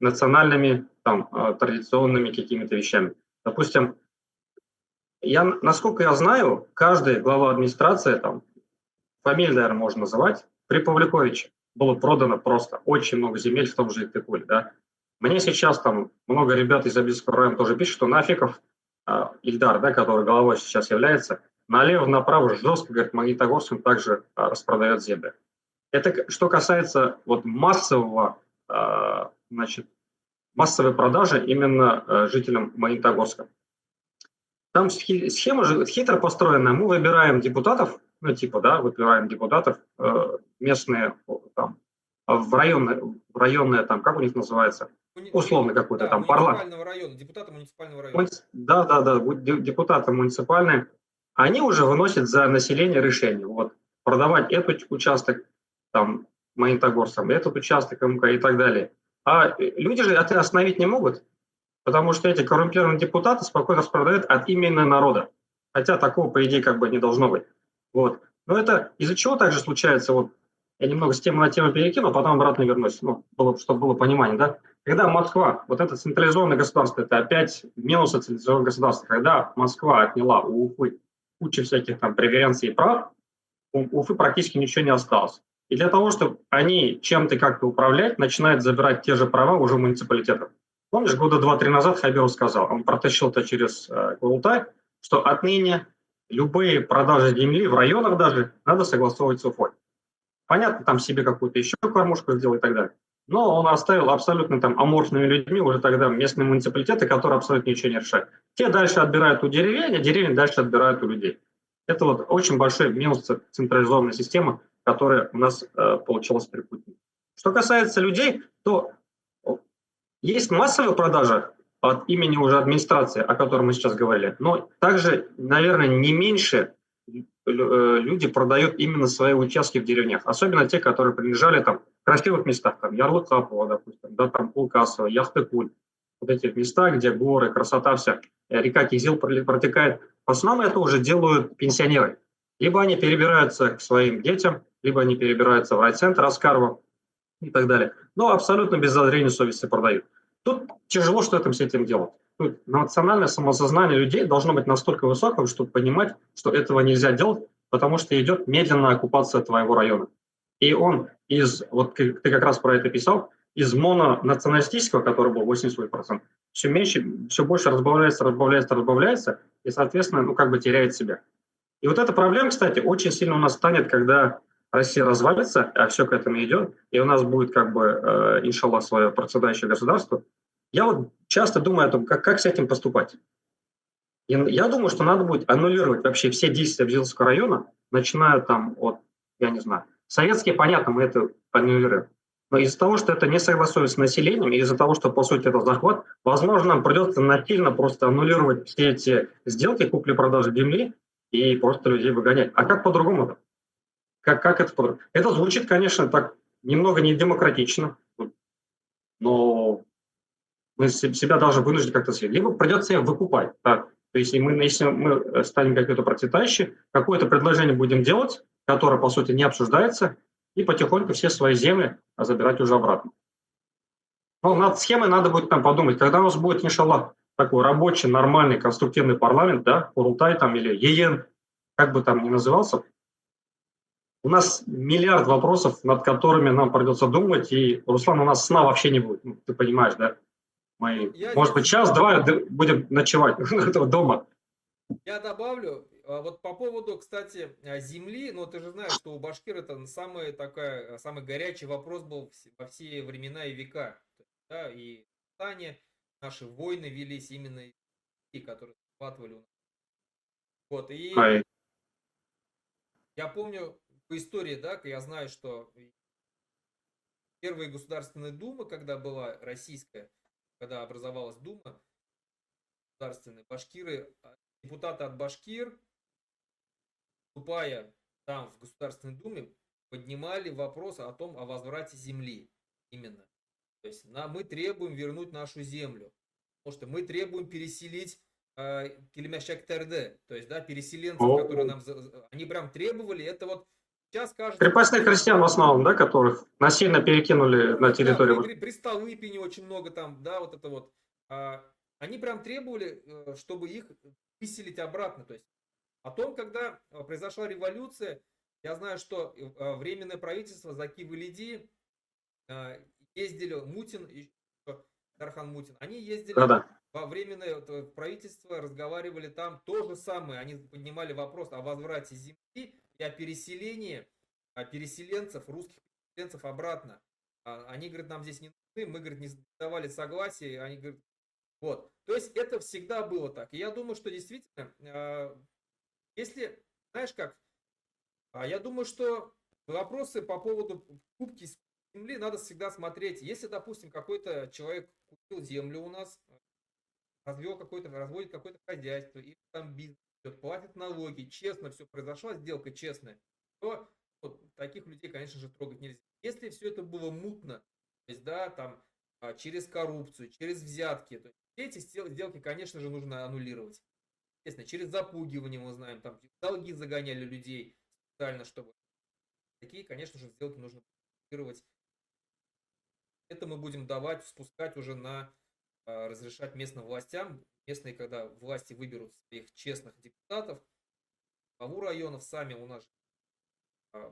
национальными, там, традиционными какими-то вещами. Допустим, насколько я знаю, каждый глава администрации, там, фамилию, наверное, можно называть, при Павликовиче было продано просто очень много земель в том же Ектыкуле, да. Мне сейчас там много ребят из Абельского района тоже пишут, что Нафиков Ильдар, да, который главой сейчас является, налево-направо жестко, говорит, Магнитогорском также распродает земли. Это что касается вот массовой продажи именно жителям Магнитогорска. Там схема же хитро построена. Мы выбираем депутатов, выбираем депутатов местные, там, в районные, там, как у них называется, условно какой-то там парламент. Муниципального района, депутаты муниципального района. Да, депутаты муниципальные. Они уже выносят за население решение. Вот, продавать этот участок там Магнитогорском, этот участок МК и так далее. А люди же это остановить не могут. Потому что эти коррумпированные депутаты спокойно распродают от имени народа. Хотя такого, по идее, как бы не должно быть. Вот. Но это из-за чего также случается, вот я немного с темы на тему перекину, а потом обратно вернусь, чтобы было понимание, да. Когда Москва, вот это централизованное государство, это опять минусы централизованного государства, когда Москва отняла у Уфы кучу всяких там преференций и прав, у Уфы практически ничего не осталось. И для того, чтобы они чем-то как-то управлять, начинают забирать те же права уже муниципалитетов. Помнишь, года 2-3 назад Хабиров сказал, он протащил это через Курултай, что отныне любые продажи земли в районах даже надо согласовывать с Уфой. Понятно, там себе какую-то еще кормушку сделал и так далее. Но он оставил абсолютно там аморфными людьми уже тогда местные муниципалитеты, которые абсолютно ничего не решают. Те дальше отбирают у деревень, а деревни дальше отбирают у людей. Это вот очень большой минус централизованной системы, которая у нас получилась при Путине. Что касается людей, то есть массовая продажа от имени уже администрации, о которой мы сейчас говорили, но также, наверное, не меньше люди продают именно свои участки в деревнях, особенно те, которые принадлежали там в красивых местах, там Ярлык-Хапова, допустим, да, там Кулкасово, Яхтыкуль, вот эти места, где горы, красота вся, река Кизил протекает. В основном это уже делают пенсионеры. Либо они перебираются к своим детям, либо они перебираются в райцентр Аскарова и так далее. Но абсолютно без зазрения совести продают. Тут тяжело что-то с этим делать. Тут национальное самосознание людей должно быть настолько высоким, чтобы понимать, что этого нельзя делать, потому что идет медленная оккупация твоего района. И он вот ты как раз про это писал, из мононационалистического, который был 88%, все меньше, все больше разбавляется, и, соответственно, теряет себя. И вот эта проблема, кстати, очень сильно у нас станет, когда Россия развалится, а все к этому идет, и у нас будет, иншаллах, свое процветающее государство. Я вот часто думаю о том, как с этим поступать. И я думаю, что надо будет аннулировать вообще все действия Абзелиловского района, начиная там от, я не знаю, советские, понятно, мы это аннулируем. Но из-за того, что это не согласуется с населением, и из-за того, что, по сути, это захват, возможно, нам придется насильно просто аннулировать все эти сделки купли-продажи земли и просто людей выгонять. А как по-другому-то? Как это по-другому? Это звучит, конечно, так немного недемократично, но мы себя должны вынуждены как-то съесть. Либо придется их выкупать. Так. То есть если мы станем какие-то процветающие, какое-то предложение будем делать, которое, по сути, не обсуждается, и потихоньку все свои земли забирать уже обратно. Ну, над схемой надо будет там подумать. Когда у нас будет, иншаллах, такой рабочий, нормальный, конструктивный парламент, да, Курултай там или ЕЕН, как бы там ни назывался, у нас миллиард вопросов, над которыми нам придется думать, и, Руслан, у нас сна вообще не будет. Ну, ты понимаешь, да? Мы, Я может быть, здесь час-два будем ночевать дома. Я добавлю, вот по поводу, кстати, земли, ну ты же знаешь, что у башкир это самый горячий вопрос был во все времена и века. Да, и в Тане наши войны велись именно из земли, которые захватывали у нас. Вот, и Ай, я помню по истории, да, я знаю, что первая Государственная Дума, когда была российская, когда образовалась Дума государственная, башкиры, депутаты от башкир, вступая там в Государственной Думе, поднимали вопрос о том, о возврате земли. Именно. То есть мы требуем вернуть нашу землю. Потому что мы требуем переселить Кельмяшак-Терде. То есть, да, переселенцев, которые нам... Они прям требовали. Это вот сейчас кажется... крепостных крестьян в основном, да, которых насильно перекинули на территорию. Да, при Столыпине очень много там, да, вот это вот. Они прям требовали, чтобы их выселить обратно. То есть о том, когда произошла революция, я знаю, что Временное правительство Заки Валиди ездили, Мутин и Тархан Мутин, они ездили Да-да. во Временное правительство, разговаривали там, то же самое, они поднимали вопрос о возврате земли и о переселении переселенцев, русских переселенцев обратно. Они, говорят, нам здесь не нужны, мы, говорит, не давали согласия, они, говорят, вот. То есть это всегда было так. И я думаю, что действительно, если, знаешь как, я думаю, что вопросы по поводу покупки земли надо всегда смотреть. Если, допустим, какой-то человек купил землю у нас, разводит какое-то хозяйство, или там бизнес, платит налоги, честно все произошла, сделка честная, то вот, таких людей, конечно же, трогать нельзя. Если все это было мутно, то есть, да, там, через коррупцию, через взятки, то есть, эти сделки, конечно же, нужно аннулировать. Естественно, через запугивание, мы знаем, там долги загоняли людей специально, чтобы такие, конечно же, сделки нужно аннулировать. Это мы будем давать, спускать уже на разрешать местным властям. Местные, когда власти выберут своих честных депутатов, главу районов сами у нас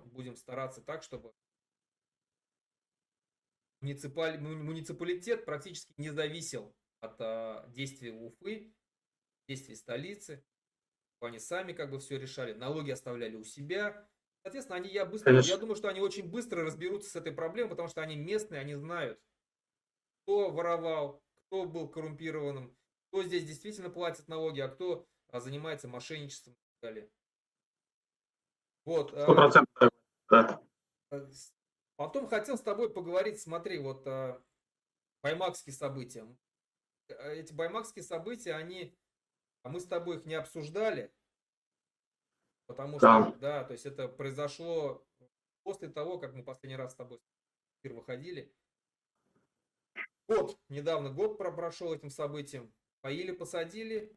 будем стараться так, чтобы муниципалитет практически не зависел от действий Уфы, действий столицы. Они сами как бы все решали, налоги оставляли у себя. Соответственно, я думаю, что они очень быстро разберутся с этой проблемой, потому что они местные, они знают, кто воровал, кто был коррумпированным, кто здесь действительно платит налоги, а кто занимается мошенничеством и так далее. Вот. 100%. Да. Потом хотел с тобой поговорить, смотри, вот баймакские события. Эти баймакские события, мы с тобой их не обсуждали, потому что, да, то есть это произошло после того, как мы последний раз с тобой в эфир выходили. Недавно год прошел этим событием. Поили, посадили,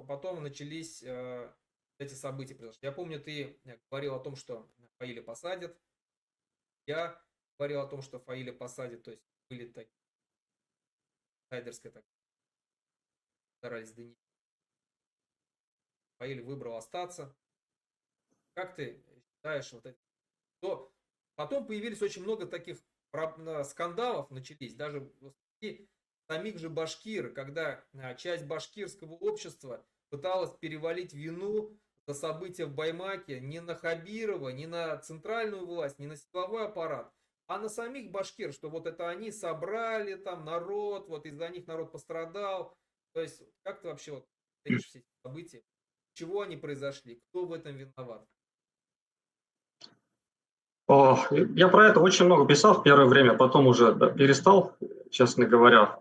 потом начались эти события. Я помню, ты говорил о том, что Фаиля посадят. Я говорил о том, что Фаиля посадят, то есть были такие сайдерские, так старались донести. Фаиль выбрал остаться. Как ты считаешь, вот это? Потом появились очень много таких скандалов, начались, даже среди самих же башкир, когда часть башкирского общества пыталась перевалить вину за события в Баймаке не на Хабирова, не на центральную власть, не на силовой аппарат, а на самих башкир, что вот это они собрали там народ, вот из-за них народ пострадал. То есть, как ты вообще вот видишь все эти события? Чего они произошли? Кто в этом виноват? Я про это очень много писал в первое время, потом уже перестал, честно говоря.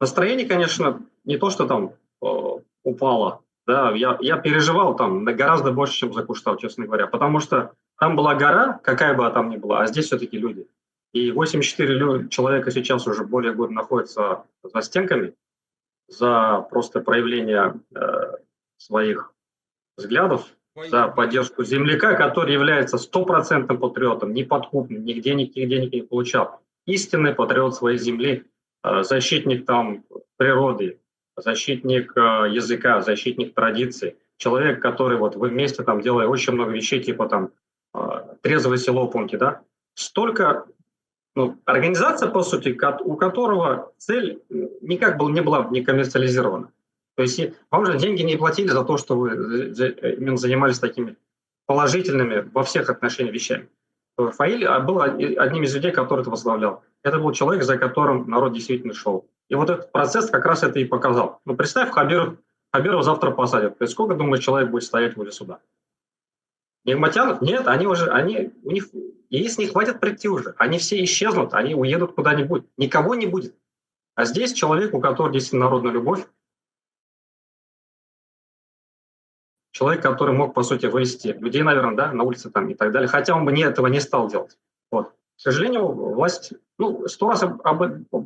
Настроение, конечно, не то, что там упала. Да, я переживал там гораздо больше, чем за Куштау, честно говоря, потому что там была гора, какая бы она там ни была, а здесь все-таки люди. И 84 человека сейчас уже более года находятся за стенками за просто проявление своих взглядов, Своих за убийц. поддержку земляка, который является стопроцентным патриотом, неподкупным, нигде никаких денег не получал. Истинный патриот своей земли, защитник там природы, защитник языка, защитник традиций. Человек, который вот вы вместе там делали очень много вещей, типа там трезвое село, помните, да? Столько, ну, организация, по сути, у которого цель никак не была не коммерциализирована. То есть вам же деньги не платили за то, что вы именно занимались такими положительными во всех отношениях вещами. Фаиль был одним из людей, который это возглавлял. Это был человек, за которым народ действительно шел. И вот этот процесс как раз это и показал. Ну, представь, Хабиров завтра посадят. То есть сколько, думаешь, человек будет стоять возле суда? Нигматянов? Нет, у них, если не хватит прийти уже, они все исчезнут, они уедут куда-нибудь. Никого не будет. А здесь человек, у которого действительно народная любовь, человек, который мог, по сути, вывести людей, наверное, да, на улице там и так далее, хотя он бы этого не стал делать. Вот. К сожалению, власть, ну, 100 раз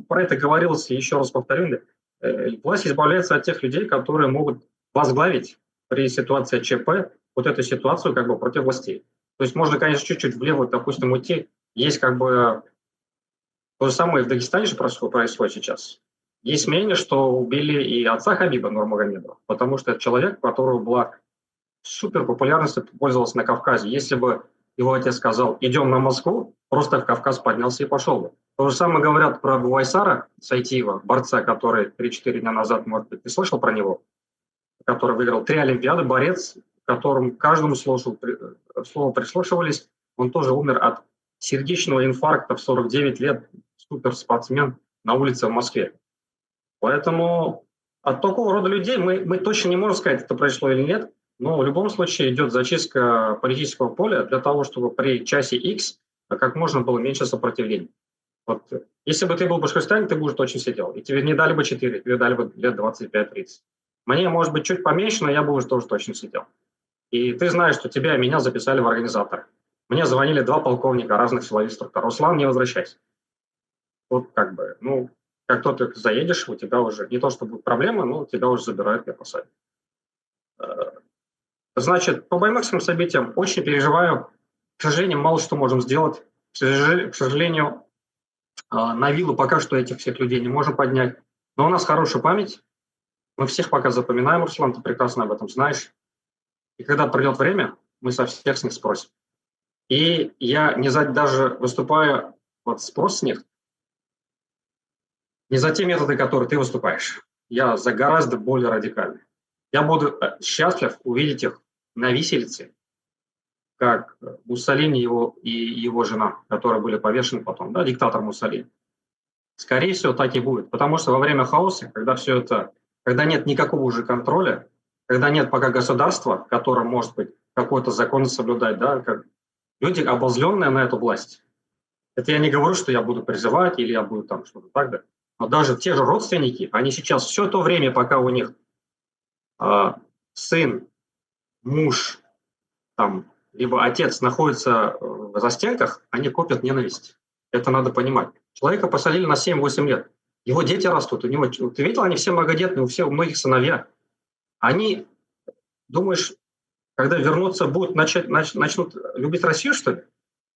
про это говорилось, и еще раз повторю, власть избавляется от тех людей, которые могут возглавить при ситуации ЧП вот эту ситуацию как бы против властей. То есть можно, конечно, чуть-чуть влево, допустим, уйти. Есть как бы то же самое и в Дагестане же происходит сейчас. Есть мнение, что убили и отца Хабиба Нурмагомедова, потому что это человек, у которого была супер популярностью, пользовался на Кавказе. Если бы его отец сказал, идем на Москву, просто в Кавказ поднялся и пошел бы. То же самое говорят про Гувайсара Сайтиева, борца, который 3-4 дня назад, может быть, ты слышал про него, который выиграл 3 Олимпиады, борец, которому каждому слову прислушивались. Он тоже умер от сердечного инфаркта в 49 лет, суперспортсмен на улице в Москве. Поэтому от такого рода людей мы точно не можем сказать, это произошло или нет, но в любом случае идет зачистка политического поля для того, чтобы при часе X как можно было меньше сопротивления. Вот. Если бы ты был в Башкортостане, ты бы уже точно сидел. И тебе не дали бы 4, тебе дали бы лет 25-30. Мне, может быть, чуть поменьше, но я бы уже тоже точно сидел. И ты знаешь, что тебя и меня записали в организаторы. Мне звонили 2 полковника разных силовых структур. Руслан, не возвращайся. Вот как бы, ну, как только ты заедешь, у тебя уже не то, что будут проблемы, но тебя уже забирают и посадят. Значит, по BMX событиям очень переживаю. К сожалению, мало что можем сделать. К сожалению, на виллу пока что этих всех людей не можем поднять. Но у нас хорошая память. Мы всех пока запоминаем, Руслан, ты прекрасно об этом знаешь. И когда придет время, мы со всех с них спросим. И я даже выступая, вот спрос с них, не за те методы, которые ты выступаешь. Я за гораздо более радикальные. Я буду счастлив увидеть их на виселице, как Муссолини и его жена, которые были повешены потом, да, диктатор Муссолини. Скорее всего, так и будет. Потому что во время хаоса, когда нет никакого уже контроля, когда нет пока государства, которое может быть какой-то закон соблюдать, да, люди, обозленные на эту власть. Это я не говорю, что я буду призывать или я буду там что-то так, да. Но даже те же родственники, они сейчас все то время, пока у них сын, муж, там, либо отец находится в застенках, они копят ненависть. Это надо понимать. Человека посадили на 7-8 лет. Его дети растут. Ты видел, они все многодетные, у многих сыновья. Они, думаешь, когда вернутся, начнут любить Россию, что ли?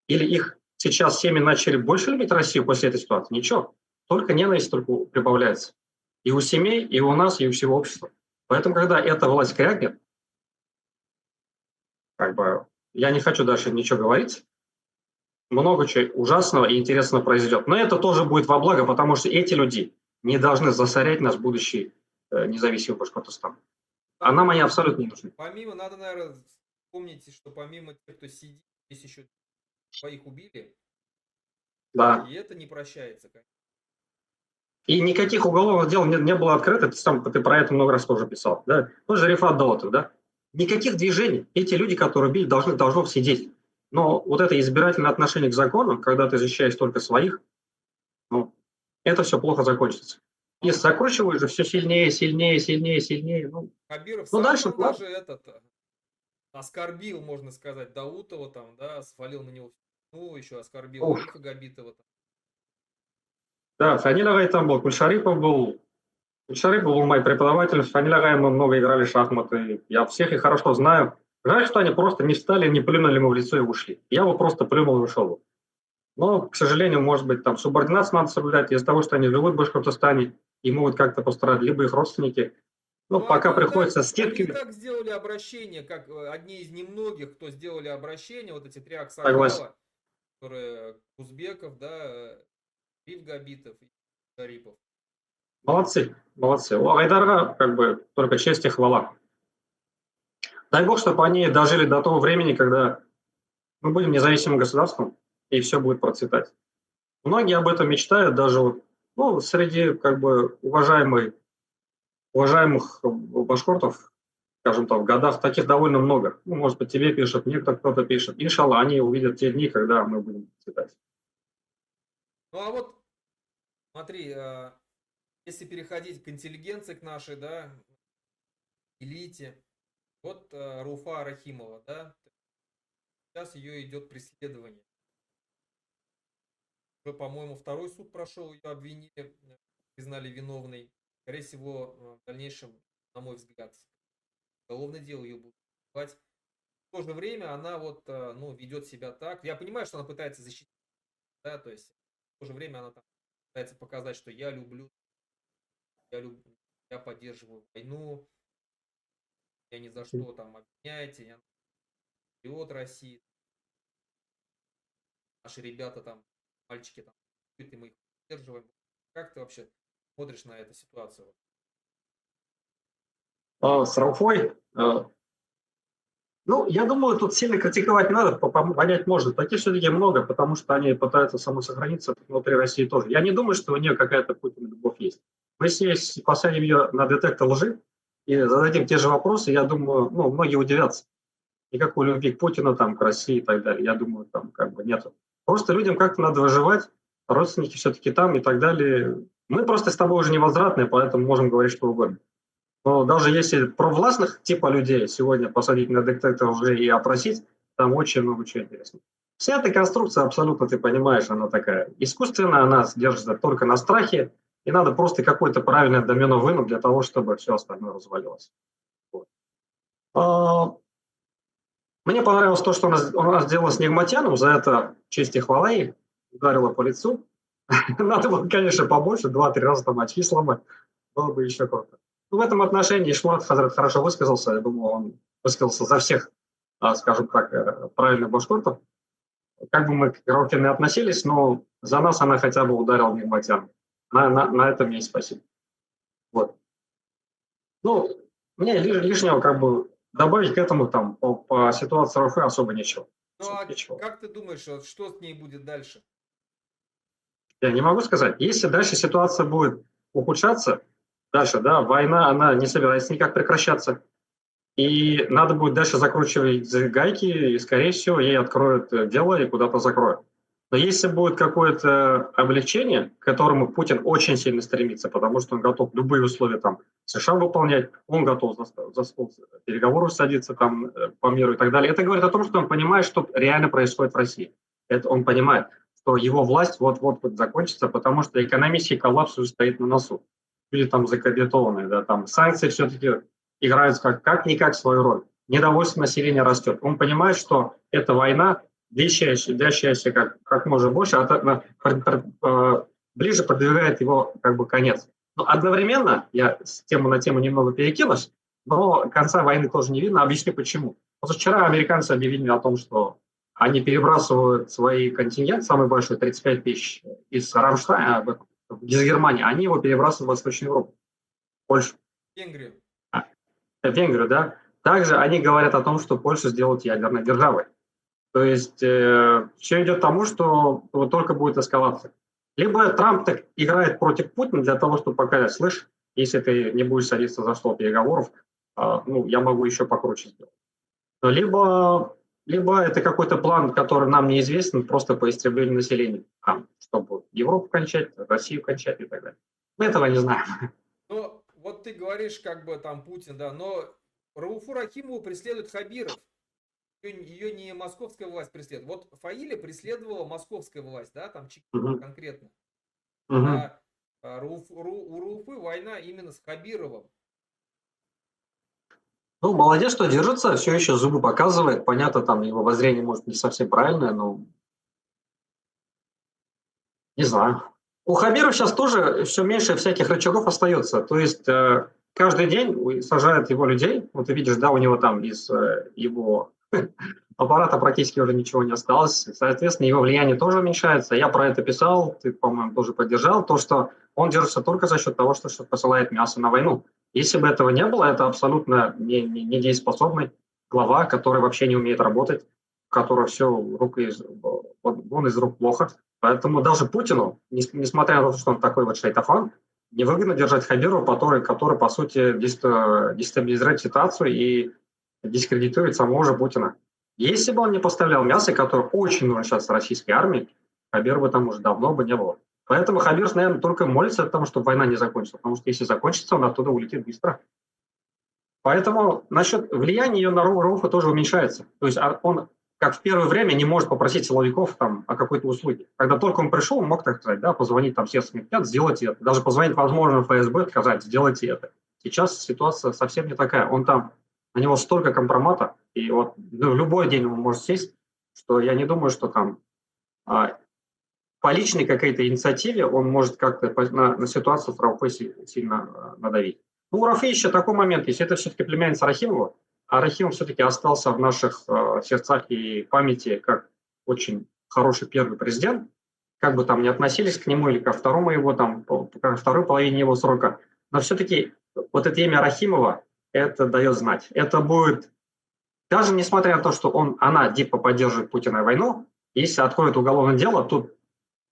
Или их сейчас семьи начали больше любить Россию после этой ситуации? Ничего. Только ненависть только прибавляется. И у семей, и у нас, и у всего общества. Поэтому, когда эта власть крякнет, как бы, я не хочу дальше ничего говорить, много чего ужасного и интересного произойдет. Но это тоже будет во благо, потому что эти люди не должны засорять наш будущий независимый Башкортостан. А нам они абсолютно не нужны. Помимо, надо, наверное, вспомнить, что помимо тех, кто сидит, здесь еще своих убили. Да. И это не прощается, конечно. И никаких уголовных дел не было открыто. Ты про это много раз тоже писал. Да? Тоже Рифат Даутов, да? Никаких движений. Эти люди, которые били, должны сидеть. Но вот это избирательное отношение к закону, когда ты защищаешь только своих, ну, это все плохо закончится. А И закручивают же все сильнее, сильнее, сильнее, сильнее. Хабиров Ну сам дальше, там даже оскорбил, можно сказать, Даутова там, да, свалил на него, ну, еще оскорбил ух, Арифа Габитова. да, Фаниль Агай там был, Кульшарипов был мой преподаватель, с Фаниль Агаем мы много играли в шахматы, я всех их хорошо знаю. Жаль, что они просто не встали, не плюнули ему в лицо и ушли. Я бы просто плюнул и ушел. Но, к сожалению, может быть, там субординацию надо соблюдать из-за того, что они живут в Башкортостане и могут как-то пострадать, либо их родственники. Но Ну, пока приходится с они и тетками, так сделали обращение, как одни из немногих, кто сделали обращение, вот эти три согласен. Аксакала, которые Узбеков, да, Ариф Габитов и Гарипов. Молодцы, молодцы. У Айдара как бы только честь и хвала. Дай бог, чтобы они дожили до того времени, когда мы будем независимым государством, и все будет процветать. Многие об этом мечтают, даже вот, ну, среди как бы уважаемых башкортов, скажем так, в годах таких довольно много. Ну, может быть, тебе пишут, мне кто-то пишет. Иншалла, они увидят те дни, когда мы будем процветать. Ну, а вот, смотри, если переходить к интеллигенции, к нашей, да, элите, вот Руфа Рахимова, да, сейчас ее идет преследование. Уже, по-моему, второй суд прошел, ее обвинили, признали виновной. Скорее всего, в дальнейшем, на мой взгляд, уголовное дело ее будут брать. В то же время она вот, ну, ведет себя так. Я понимаю, что она пытается защитить, да, то есть в то же время она там пытается показать, что я люблю, я поддерживаю войну, я ни за что там обвиняете, я патриот России, наши ребята там, мальчики там, и мы их поддерживаем. Как ты вообще смотришь на эту ситуацию? С Рауфой, ну, я думаю, тут сильно критиковать не надо, понять можно. Таких все-таки много, потому что они пытаются самосохраниться внутри России тоже. Я не думаю, что у нее какая-то Путина любовь есть. Мы с ней посадим ее на детектор лжи и зададим те же вопросы, я думаю, ну, многие удивятся. Никакой любви к Путину, там, к России и так далее. Я думаю, там как бы нету. Просто людям как-то надо выживать, родственники все-таки там и так далее. Мы просто с тобой уже невозвратные, поэтому можем говорить что угодно. Но даже если провластных типа людей сегодня посадить на детектор лжи и опросить, там очень много чего интересного. Вся эта конструкция абсолютно, ты понимаешь, она такая искусственная, она держится только на страхе, и надо просто какое-то правильное домено вынуть для того, чтобы все остальное развалилось. Вот. Мне понравилось то, что у нас сделала с Нигматяном, за это честь и хвала ей, ударила по лицу. Надо было, конечно, побольше, 2-3 раза там очки сломать, было бы еще круто. В этом отношении Шмурат Хазрат хорошо высказался, я думаю, он высказался за всех, скажем так, правильных башкортов. Как бы мы к Рокке не относились, но за нас она хотя бы ударила Нигматян. На этом ей спасибо. Вот. Ну, мне лишнего как бы добавить к этому там по ситуации РФ особо нечего. Ну Особо а нечего. как ты думаешь, вот что с ней будет дальше? Я не могу сказать. Если дальше ситуация будет ухудшаться, дальше, да, война, она не собирается никак прекращаться, и надо будет дальше закручивать гайки, и, скорее всего, ей откроют дело и куда-то закроют. Но если будет какое-то облегчение, к которому Путин очень сильно стремится, потому что он готов любые условия там США выполнять, он готов за стол переговоров садиться там по миру и так далее. Это говорит о том, что он понимает, что реально происходит в России. Это он понимает, что его власть вот-вот закончится, потому что экономический коллапс уже стоит на носу. Люди там закредитованные, да, там санкции все-таки играют как-никак свою роль. Недовольство населения растет. Он понимает, что эта война, длящаяся как можно больше, ближе продвигает его как бы конец. Но одновременно, я с темы на тему немного перекинусь, но конца войны тоже не видно. Объясню почему. Вчера американцы объявили о том, что они перебрасывают свои контингент, самый большой, 35 тысяч, из Рамштайна, из Германии, они его перебрасывают в Восточную Европу, Польшу. Венгрию. Венгрию, да. Также они говорят о том, что Польшу сделают ядерной державой. То есть все идет к тому, что вот только будет эскалация. Либо Трамп так играет против Путина для того, чтобы показать, слышь, если ты не будешь садиться за стол переговоров, ну, я могу еще покруче сделать. Либо это какой-то план, который нам неизвестен, просто по истреблению населения, чтобы Европу кончать, Россию кончать и так далее. Мы этого не знаем. Но вот ты говоришь, как бы там Путин, да, но Рауфу Рахимову преследует Хабиров. Ее не московская власть преследует. Вот Фаиля преследовала московская власть, да, там Мгм. конкретно. Мгм. У Рауфы война именно с Хабировым. Ну, молодец, что держится, все еще зубы показывает. Понятно, там его воззрение может не совсем правильное, но не знаю. У Хабиров сейчас тоже все меньше всяких рычагов остается. То есть каждый день сажают его людей. Вот ты видишь, да, у него там из его аппарата практически уже ничего не осталось. Соответственно, его влияние тоже уменьшается. Я про это писал, ты, по-моему, тоже поддержал, то, что он держится только за счет того, что посылает мясо на войну. Если бы этого не было, это абсолютно недееспособный глава, который вообще не умеет работать, у которого все вон из рук плохо. Поэтому даже Путину, несмотря на то, что он такой вот шайтафан, невыгодно держать Хабирова, который по сути, дестабилизирует ситуацию и дискредитирует самого же Путина. Если бы он не поставлял мясо, которое очень нужно сейчас российской армии, Хабирова бы там уже давно бы не было. Поэтому Хабиров, наверное, только молится о том, чтобы война не закончилась, потому что если закончится, он оттуда улетит быстро. Поэтому насчет влияния ее на Рауфа тоже уменьшается. То есть он, как в первое время, не может попросить силовиков там, о какой-то услуге. Когда только он пришел, он мог, так сказать, да, позвонить там Следственный комитет, сделайте это. Даже позвонить, возможно, в ФСБ, сказать, сделайте это. Сейчас ситуация совсем не такая. Он там, на него столько компромата, и вот в любой день он может сесть, что я не думаю, что там по личной какой-то инициативе он может как-то на ситуацию в Рауфе сильно надавить. Ну, у Рафи еще такой момент есть. Это все-таки племянница Рахимова, а Рахимов все-таки остался в наших сердцах и памяти как очень хороший первый президент. Как бы там ни относились к нему или ко второму его, там, ко второй половине его срока. Но все-таки вот это имя Рахимова, это дает знать. Это будет, даже несмотря на то, что она типа поддерживает Путина войну, если откроют уголовное дело, тут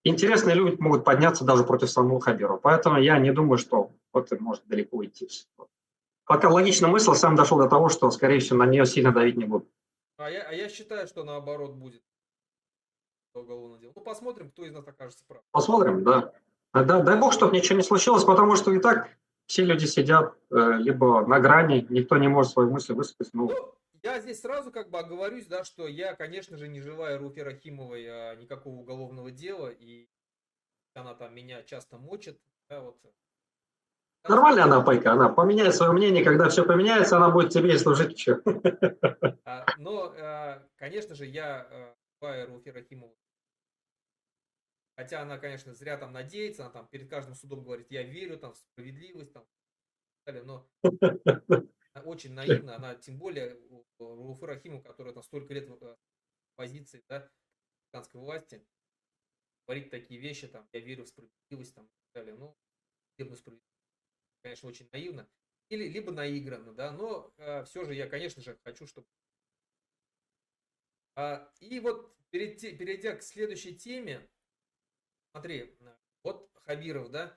интересные люди могут подняться даже против самого Хабирова. Поэтому я не думаю, что вот это может далеко уйти. Пока логичный мысль сам дошел до того, что, скорее всего, на нее сильно давить не будут. Я считаю, что наоборот будет уголовное дело. Ну, посмотрим, кто из нас окажется прав. Посмотрим, да. Дай бог, чтобы ничего не случилось, потому что и так все люди сидят либо на грани, никто не может свои мысли высказать. Ну, я здесь сразу как бы оговорюсь, да, что я, конечно же, не желаю Руфе Рахимовой никакого уголовного дела, и она там меня часто мочит, да, вот. Нормальная она пайка, она поменяет свое мнение, когда все поменяется, она будет тебе и служить еще. Но, конечно же, я желаю Руфе Рахимовой. Хотя она, конечно, зря там надеется, она там перед каждым судом говорит, я верю там в справедливость, там, но очень наивно, она тем более Руфе Рахимова, которая там столько лет в позиции, да, американской власти, говорит такие вещи, там, я верю в справедливость, там, и так далее. Ну, судебную справедливость, конечно, очень наивно. Или либо наигранно, да, но все же я, конечно же, хочу, чтобы... И вот перейдя к следующей теме, смотри, вот Хабиров, да,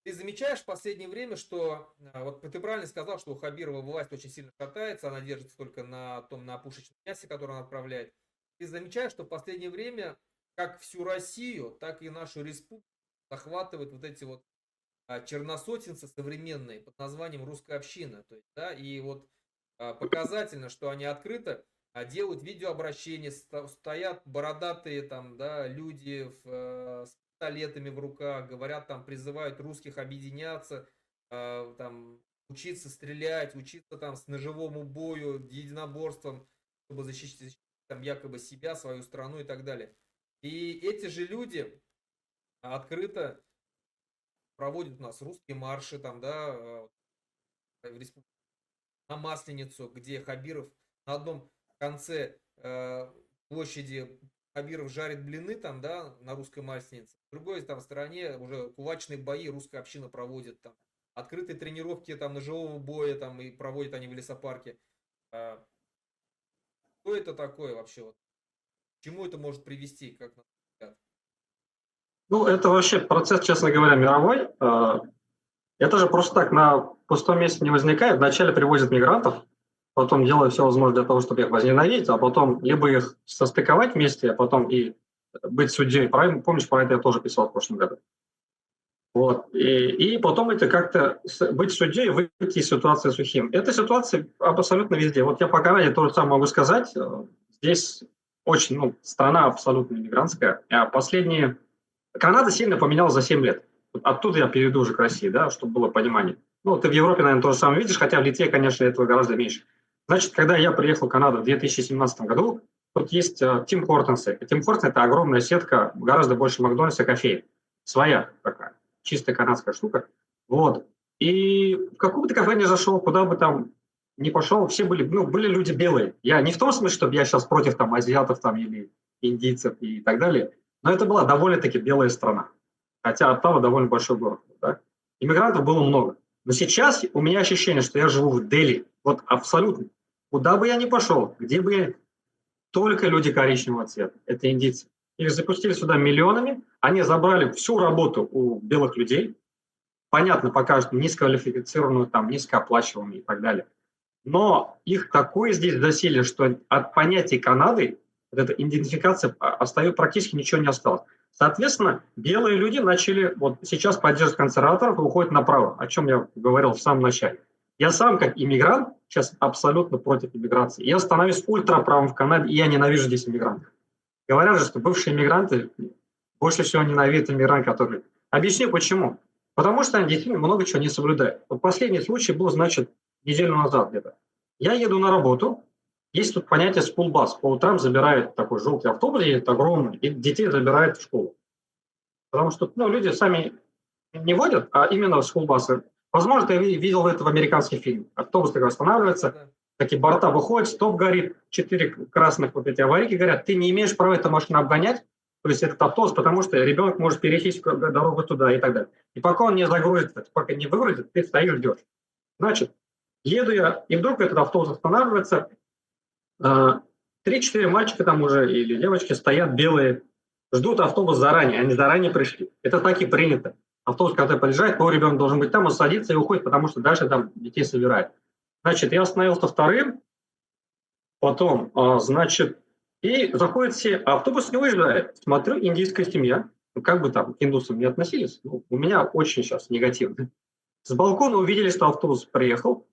ты замечаешь в последнее время, что, вот ты правильно сказал, что у Хабирова власть очень сильно шатается, она держится только на пушечном мясе, которое он отправляет. Ты замечаешь, что в последнее время как всю Россию, так и нашу республику захватывают вот эти вот черносотенцы современные под названием русская община. То есть, да, и вот показательно, что они открыто делают видеообращения, стоят бородатые там, да, люди с пистолетами в руках, говорят там, призывают русских объединяться, там, учиться стрелять, учиться там с ножевому бою, единоборством, чтобы защитить там якобы себя, свою страну и так далее. И эти же люди открыто проводят у нас русские марши, там, да, в республике, на Масленицу, где Хабиров на одном конце площади Хабиров жарит блины там, да, на русской Масленице. В другой там стороне уже кулачные бои русская община проводит там. Открытые тренировки там ножевого боя там и проводят они в лесопарке. Что это такое вообще? Вот? К чему это может привести, как на взгляд? Ну, это вообще процесс, честно говоря, мировой. Это же просто так на пустом месте не возникает. Вначале привозят мигрантов, потом делают все возможное для того, чтобы их возненавидеть, а потом либо их состыковать вместе, а потом и быть судьей. Правильно? Помнишь, про это я тоже писал в прошлом году. Вот. И потом это как-то быть судьей, выйти из ситуации сухим. Эта ситуация абсолютно везде. Вот я по Канаде тоже самое могу сказать. Здесь очень, страна абсолютно иммигрантская. А последние... Канада сильно поменялась за 7 лет. Вот оттуда я перейду уже к России, да, чтобы было понимание. Ну, ты в Европе, наверное, то же самое видишь, хотя в Литве, конечно, этого гораздо меньше. Значит, когда я приехал в Канаду в 2017 году, тут есть Тим Хортонсы. Тим Хортонс – это огромная сетка, гораздо больше Макдональдса, кофеек. Своя такая, чистая канадская штука. Вот. И в какую бы ты кафе ни зашел, куда бы там ни пошел, все были люди белые. Я не в том смысле, чтобы я сейчас против там азиатов там или индийцев и так далее, но это была довольно-таки белая страна. Хотя Оттава довольно большой город. Да? Иммигрантов было много. Но сейчас у меня ощущение, что я живу в Дели. Вот абсолютно. Куда бы я ни пошел, где бы я... Только люди коричневого цвета. Это индийцы. Их запустили сюда миллионами. Они забрали всю работу у белых людей. Понятно, покажут низкоквалифицированную, там, низкооплачиваемую и так далее. Но их такое здесь засилие, что от понятия Канады вот эта идентификация остается, практически ничего не осталось. Соответственно, белые люди начали вот сейчас поддерживать консерваторов и уходят направо, о чем я говорил в самом начале. Я сам, как иммигрант, сейчас абсолютно против иммиграции. Я становлюсь ультраправым в Канаде, и я ненавижу здесь иммигрантов. Говорят же, что бывшие иммигранты больше всего ненавидят иммигрант, которые... Объясню почему. Потому что они действительно много чего не соблюдают. Вот последний случай был, значит, неделю назад где-то. Я еду на работу, есть тут понятие скулбас. По утрам забирают такой желтый автобус, едет огромный, и детей забирают в школу. Потому что люди сами не водят, а именно скулбасы. Возможно, ты видел это в американских фильмах. Автобус такой останавливается, такие борта выходят, стоп горит, 4 красных вот эти аварийки горят. Ты не имеешь права эту машину обгонять, то есть этот автобус, потому что ребенок может пересесть дорогу туда и так далее. И пока он не загрузится, пока не выгрузит, ты стоишь, ждешь. Значит, еду я, и вдруг этот автобус останавливается, 3-4 мальчика там уже или девочки стоят белые, ждут автобус заранее, они заранее пришли. Это так и принято. Автобус, когда подъезжает, твой ребенок должен быть там, он садится и уходит, потому что дальше там детей собирают. Значит, я остановился вторым, потом, значит, и заходят все, а автобус не уезжает. Смотрю, индийская семья, как бы там к индусам не относились, у меня очень сейчас негативно. С балкона увидели, что автобус приехал,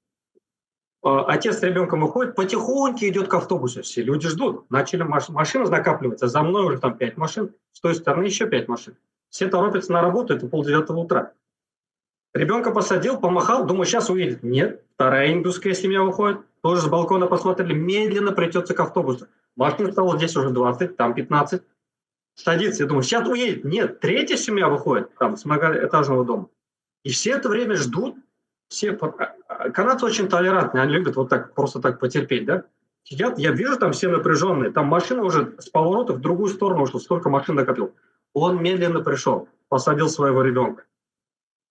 отец с ребенком выходит, потихоньку идет к автобусу. Все люди ждут. Начали машины накапливаться. За мной уже там 5 машин, с той стороны еще 5 машин. Все торопятся на работу, это 8:30 утра. Ребенка посадил, помахал, думаю, сейчас уедет. Нет, вторая индусская семья выходит, тоже с балкона посмотрели, медленно плетется к автобусу. Машин стало здесь уже 20, там 15. Садится, я думаю, сейчас уедет. Нет, третья семья выходит, там, с многоэтажного дома. И все это время ждут. Все канадцы очень толерантные, они любят вот так просто так потерпеть, да? Сидят, я вижу, там все напряженные, там машина уже с поворота в другую сторону ушла, столько машин накопил. Он медленно пришел, посадил своего ребенка.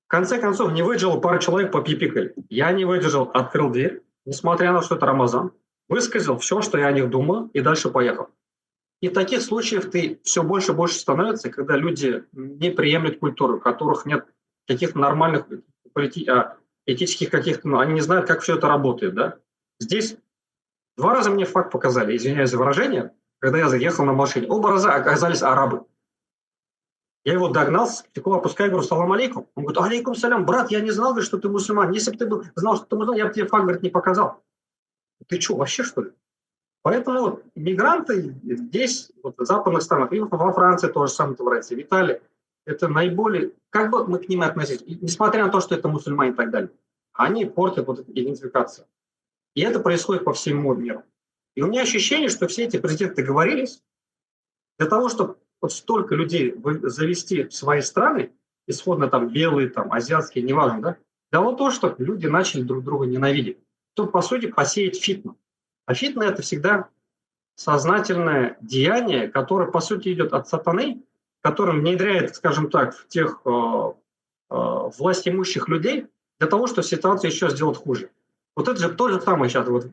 В конце концов, не выдержал, пару человек попипикали. Я не выдержал, открыл дверь, несмотря на что это Рамазан, высказал все, что я о них думаю, и дальше поехал. И таких случаев ты все больше и больше становится, когда люди не приемлют культуру, у которых нет каких-то нормальных этических каких-то, они не знают, как все это работает, да. Здесь 2 раза мне факт показали, извиняюсь за выражение, когда я заехал на машине. Оба раза оказались арабы. Я его догнал, стекло опускаю, говорю, салам алейкум. Он говорит, алейкум салям, брат, я не знал, что ты мусульман. Если бы ты знал, что ты мусульман, я бы тебе факт, говорит, не показал. Ты что, вообще что ли? Поэтому мигранты здесь, вот в западных странах, и во Франции тоже самое творится, в Италии, это наиболее, как бы мы к ним относились, несмотря на то, что это мусульмане и так далее, они портят вот эту идентификацию. И это происходит по всему миру. И у меня ощущение, что все эти президенты договорились для того, чтобы вот столько людей завести в свои страны, исходно там белые, там азиатские, неважно, да, для вот того, чтобы люди начали друг друга ненавидеть. Тут, по сути, посеять фитну. А фитна – это всегда сознательное деяние, которое, по сути, идет от сатаны, который внедряет, скажем так, в тех властимущих людей для того, чтобы ситуацию еще сделать хуже. Вот это же то же самое сейчас. Вот,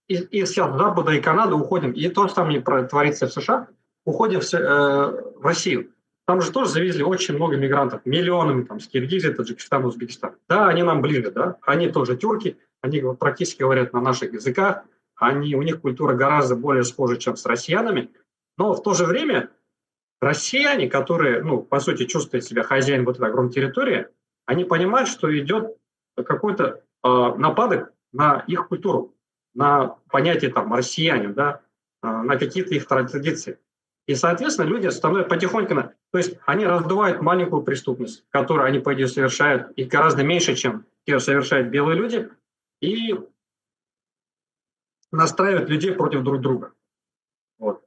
и сейчас Запада и Канады уходим, и то же самое творится в США, уходим в Россию. Там же тоже завезли очень много мигрантов, миллионами, там, с Киргизии, Таджикистана, Узбекистана. Да, они нам ближе, да, они тоже тюрки, они практически говорят на наших языках, у них культура гораздо более схожа, чем с россиянами, но в то же время Россияне, которые, ну, по сути, чувствуют себя хозяин вот этой огромной территории, они понимают, что идет какой-то нападок на их культуру, на понятие там россиянин, да, на какие-то их традиции. И, соответственно, люди становятся потихоньку, то есть они раздувают маленькую преступность, которую они, по идее, совершают, и гораздо меньше, чем те совершают белые люди, и настраивают людей против друг друга. Вот.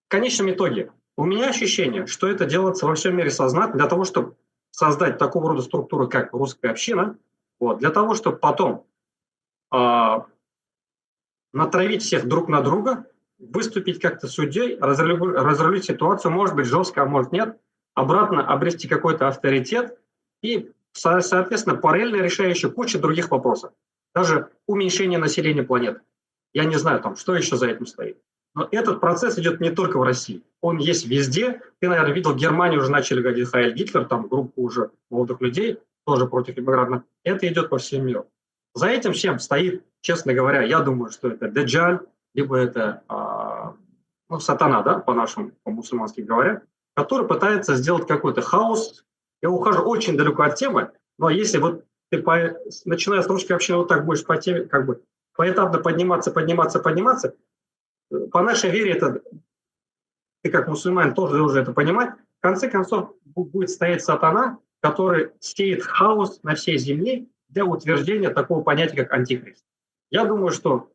В конечном итоге у меня ощущение, что это делается во всем мире сознательно для того, чтобы создать такого рода структуры, как русская община, вот, для того, чтобы потом а, натравить всех друг на друга, выступить как-то судьей, разрулить ситуацию, может быть, жестко, а может нет, обратно обрести какой-то авторитет и, соответственно, параллельно решая еще кучу других вопросов. Даже уменьшение населения планеты. Я не знаю, там, что еще за этим стоит. Но этот процесс идет не только в России. Он есть везде. Ты, наверное, видел, в Германии уже начали говорить Хайль Гитлер, там группу уже молодых людей, тоже против иммигрантов. Это идет по всему миру. За этим всем стоит, честно говоря, я думаю, что это Деджаль, либо это ну, сатана, да, по-нашему, по-мусульмански говоря, который пытается сделать какой-то хаос. Я ухожу очень далеко от темы, но если вот ты, начиная с русской общины, вот так будешь по теме, как бы поэтапно подниматься, по нашей вере это, ты как мусульманин тоже должен это понимать, в конце концов будет стоять сатана, который сеет хаос на всей земле для утверждения такого понятия, как антихрист. Я думаю, что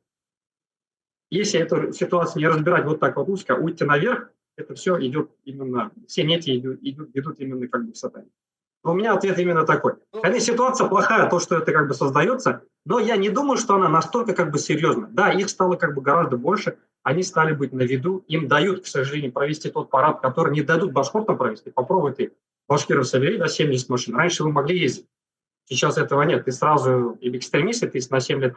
если эту ситуацию не разбирать вот так вот узко, уйти наверх, это все идет именно, все нити ведут именно как бы к сатане. Но у меня ответ именно такой. Ну, Конечно, ситуация плохая, то, что это как бы создается, но я не думаю, что она настолько как бы серьезна. Да, их стало как бы гораздо больше, они стали быть на виду, им дают, к сожалению, провести тот парад, который не дадут башкиртам провести. Попробуй ты башкиров собери, да, 70 машин. Раньше вы могли ездить, сейчас этого нет. Ты сразу экстремист, и ты на 7 лет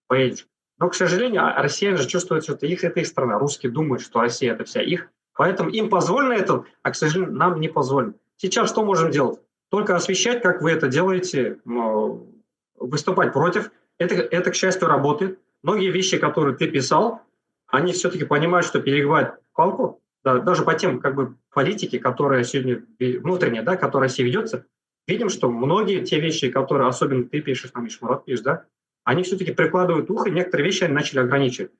поедешь. Но, к сожалению, россияне же чувствуют, что это их страна. Русские думают, что Россия – это вся их. Поэтому им позволено это, а, к сожалению, нам не позволено. Сейчас что можем делать? Только освещать, как вы это делаете, выступать против. Это, к счастью, работает. Многие вещи, которые ты писал, они все-таки понимают, что перегибают палку. Да, даже по тем как бы политике, которая сегодня внутренняя, да, которая все ведется, видим, что многие те вещи, которые особенно ты пишешь, там, Ишмурат пишешь, да, они все-таки прикладывают ухо, и некоторые вещи они начали ограничивать.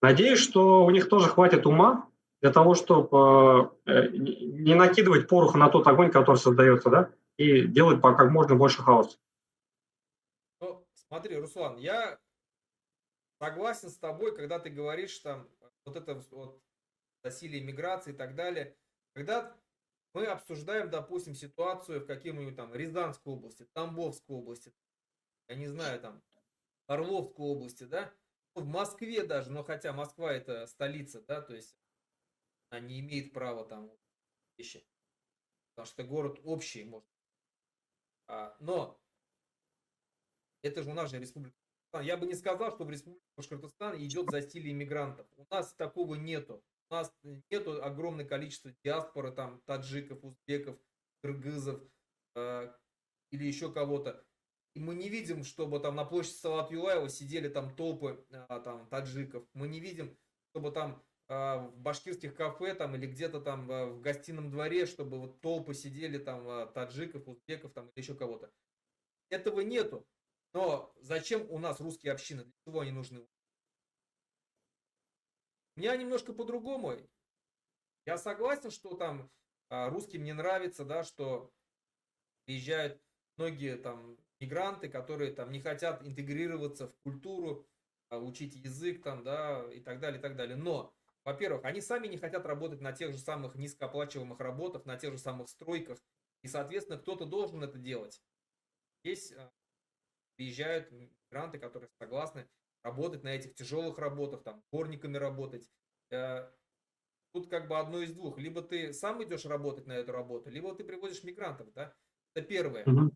Надеюсь, что у них тоже хватит ума для того, чтобы не накидывать порох на тот огонь, который создается, да, и делать как можно больше хаоса. ну, смотри, Руслан, я согласен с тобой, когда ты говоришь там вот это вот засилие миграции и так далее. Когда мы обсуждаем, допустим, ситуацию в какой-нибудь там Рязанской области, Тамбовской области, я не знаю, там, Орловской области, да, ну, в Москве даже, но хотя Москва это столица, да, то есть она не имеет права там вещи, потому что город общий, может. Но это же у нас же республика. Я бы не сказал, что в республике Башкортостан идет засилие иммигрантов. У нас такого нету. У нас нету огромное количество диаспоры, там, таджиков, узбеков, кыргызов или еще кого-то. И мы не видим, чтобы там на площади Салат Юлаева сидели там толпы там, таджиков. Мы не видим, чтобы там в башкирских кафе там или где-то там в гостином дворе, чтобы вот толпы сидели там таджиков, узбеков там или еще кого-то. Этого нету. Но зачем у нас русские общины? Для чего они нужны? У меня немножко по-другому. Я согласен, что там русским не нравится, да, что приезжают многие там мигранты, которые там не хотят интегрироваться в культуру, учить язык там, да, и так далее, и так далее. Но, во-первых, они сами не хотят работать на тех же самых низкооплачиваемых работах, на тех же самых стройках, и, соответственно, кто-то должен это делать. Здесь приезжают мигранты, которые согласны работать на этих тяжелых работах, там, дворниками работать. Тут как бы одно из двух. Либо ты сам идешь работать на эту работу, либо ты привозишь мигрантов, да. Это первое. Мгм.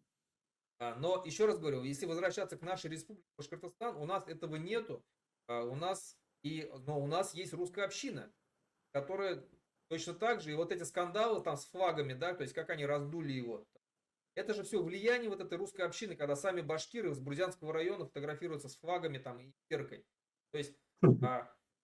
Но еще раз говорю, если возвращаться к нашей республике Башкортостан, у нас этого нету. Но у нас есть русская община, которая точно так же, и вот эти скандалы там с флагами, да, то есть как они раздули его. Это же все влияние вот этой русской общины, когда сами башкиры из Брузянского района фотографируются с флагами там и перкой. То есть,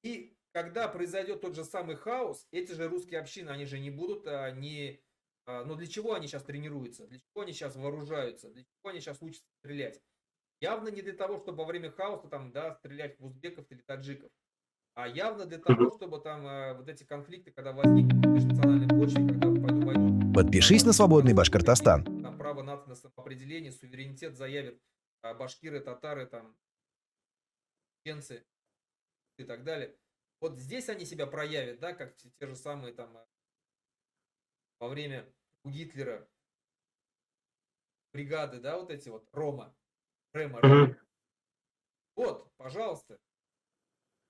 и когда произойдет тот же самый хаос, эти же русские общины, они же не будут, ну для чего они сейчас тренируются, для чего они сейчас вооружаются, для чего они сейчас учатся стрелять? Явно не для того, чтобы во время хаоса там, да, стрелять в узбеков или таджиков, а явно для того, Мгм. чтобы там вот эти конфликты, когда возникнут на межнациональной почве, когда войдут Подпишись на «Свободный Башкортостан». там право нации на самоопределение, суверенитет заявят башкиры, татары, там, чеченцы и так далее. Вот здесь они себя проявят, да, как те же самые там во время у Гитлера бригады, да, вот эти вот Рема. Мгм. Вот, пожалуйста.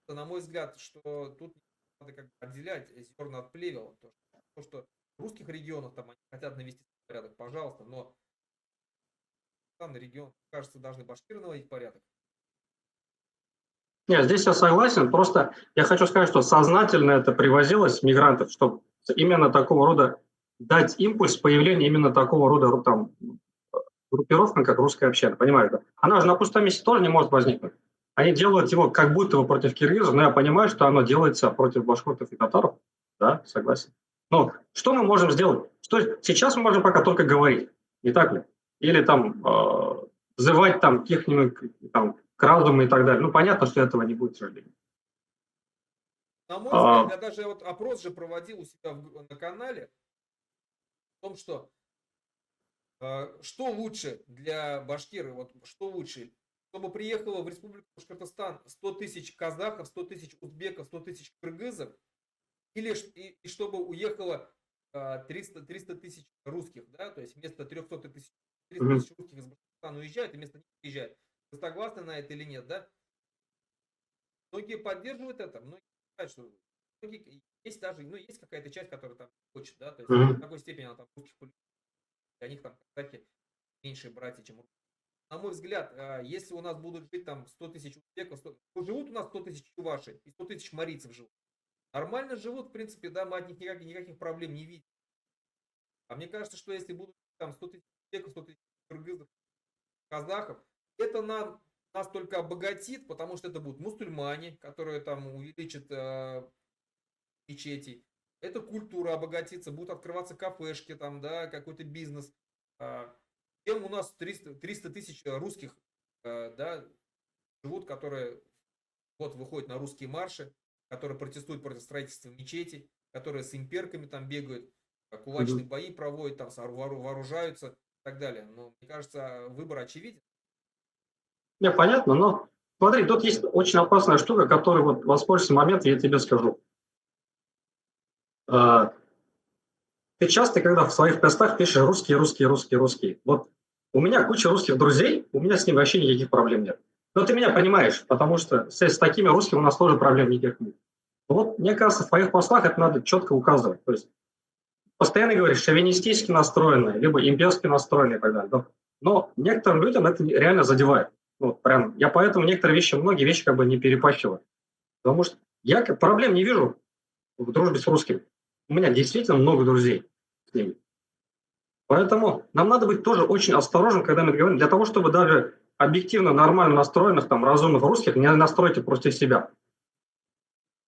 На мой взгляд, что тут надо как бы отделять зерна от плевела. То, что в русских регионах там они хотят навести порядок, пожалуйста, но данный регион, кажется, должны башкиры наводить порядок. Нет, здесь я согласен. Просто я хочу сказать, что сознательно это привозилось мигрантов, чтобы именно такого рода дать импульс появления именно такого рода там, группировкам, как русская община. Понимаете? Да? Она же на пустом месте тоже не может возникнуть. Они делают его как будто бы против киргизов, но я понимаю, что оно делается против башкортов и татаров. Да, согласен. Но что мы можем сделать? Что сейчас мы можем пока только говорить, не так ли? Или там взывать там каких-нибудь там к разуму и так далее. Ну, понятно, что этого не будет, к сожалению. На мой взгляд, А, я даже вот опрос же проводил у себя на канале о том, что лучше для башкиры, вот что лучше, чтобы приехало в Республику Башкортостан 100 тысяч казахов, 100 тысяч узбеков, 100 тысяч кыргызов, или и чтобы уехало 300 тысяч русских, да, то есть вместо 300 тысяч, 300 мгм. тысяч русских из Башкортостана уезжают, и вместо них приезжают. Вы согласны на это или нет, да? Многие поддерживают это, многие считают, что есть даже, ну, есть какая-то часть, которая там хочет, да, то есть в Мгм. такой степени она там русских полюбит, для них там казахи меньшие братья, чем русские. На мой взгляд, если у нас будут жить там 100 тысяч узбеков, ну, живут у нас 100 тысяч чувашей и 100 тысяч марийцев живут. Нормально живут, в принципе, да, мы от них никаких проблем не видим. А мне кажется, что если будут там 100 тысяч узбеков, 100 тысяч кыргызов, казахов, это нас только обогатит, потому что это будут мусульмане, которые там увеличат мечетей. Это культура обогатится, будут открываться кафешки, там, да, какой-то бизнес. Тем у нас 300 тысяч русских, да, живут, которые вот выходят на русские марши, которые протестуют против строительства мечетей, которые с имперками там бегают, кулачные Мгм. бои проводят, там вооружаются и так далее. Но мне кажется, выбор очевиден. Не, понятно, но смотри, тут есть очень опасная штука, которой вот воспользуйся моментом, я тебе скажу. А, Ты часто, когда в своих постах пишешь русские, русские, русские, русские. Вот у меня куча русских друзей, у меня с ними вообще никаких проблем нет. Но ты меня понимаешь, потому что с такими русскими у нас тоже проблем никаких нет. Вот мне кажется, в твоих постах это надо четко указывать. То есть постоянно говоришь шовинистически настроенные, либо имперски настроенные и так далее. Да. Но некоторым людям это реально задевает. Вот прям, я поэтому некоторые вещи, многие вещи как бы не перепащиваю. Потому что я проблем не вижу в дружбе с русскими. У меня действительно много друзей с ними. Поэтому нам надо быть тоже очень осторожным, когда мы говорим, для того, чтобы даже объективно нормально настроенных, там, разумных русских не настройте против себя.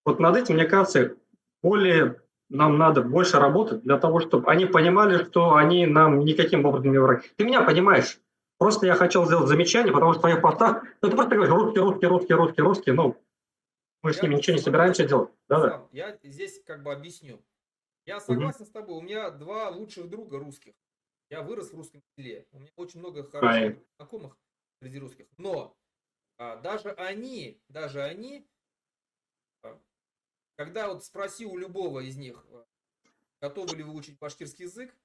Вот над этим, мне кажется, более нам надо больше работать для того, чтобы они понимали, что они нам никаким образом не враги. Ты меня понимаешь. Просто я хотел сделать замечание, потому что в твоих постах, ну, ты просто говоришь русские, русские, русские, русские, русские, ну, мы с ними ничего не Смотри, собираемся делать. Да-да. Руслан, я здесь как бы объясню. Я Мгм. согласен с тобой, у меня два лучших друга русских. Я вырос в русском селе. У меня очень много хороших Правильно. знакомых среди русских. Но даже они, а, когда вот спроси у любого из них, готовы ли вы учить башкирский язык,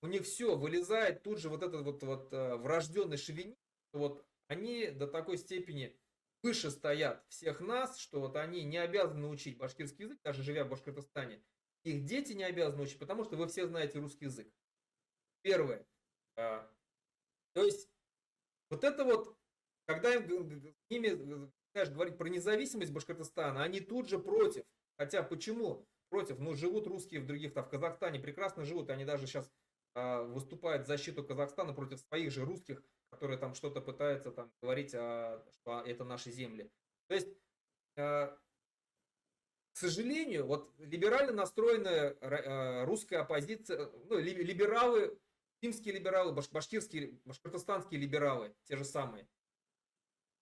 у них все вылезает тут же вот этот вот врожденный шовинизм, что вот они до такой степени выше стоят всех нас, что вот они не обязаны учить башкирский язык, даже живя в Башкортостане. Их дети не обязаны учить, потому что вы все знаете русский язык. Первое. А, То есть вот это вот, когда с ними знаешь, говорить про независимость Башкортостана, они тут же против. Хотя почему против? Ну, живут русские в других, там, в Казахстане прекрасно живут, они даже сейчас выступают в защиту Казахстана против своих же русских, которые там что-то пытаются там говорить, что это наши земли. То есть а, к сожалению, вот либерально настроенная русская оппозиция, ну, либералы, финские либералы, башкирские, башкортостанские либералы, те же самые.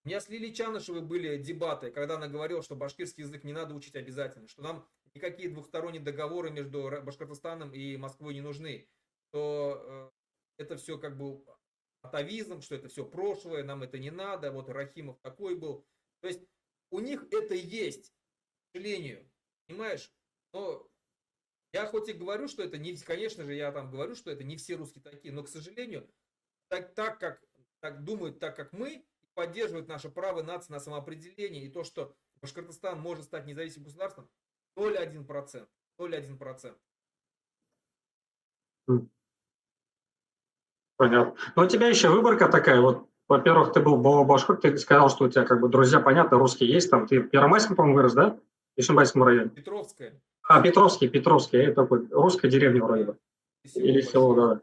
У меня с Лилией Чанышевой были дебаты, когда она говорила, что башкирский язык не надо учить обязательно, что нам никакие двухсторонние договоры между Башкортостаном и Москвой не нужны, что это все как бы атовизм, что это все прошлое, нам это не надо, вот Рахимов такой был. То есть у них это есть, к сожалению, понимаешь? Но я хоть и говорю, что это не, конечно же, я там говорю, что это не все русские такие, но, к сожалению, так думают, так как мы, поддерживают наше право нации на самоопределение и то, что Башкортостан может стать независимым государством, 0,1%. 0,1%. Понятно. Но у тебя еще выборка такая, вот, во-первых, ты был в Башкор, ты сказал, что у тебя как бы друзья, понятно, русские есть, там, ты в Первомайском, по-моему, вырос, да? В Ишимбайском районе. Петровская. Петровский, я такой, русская деревня вроде бы. Или село, да.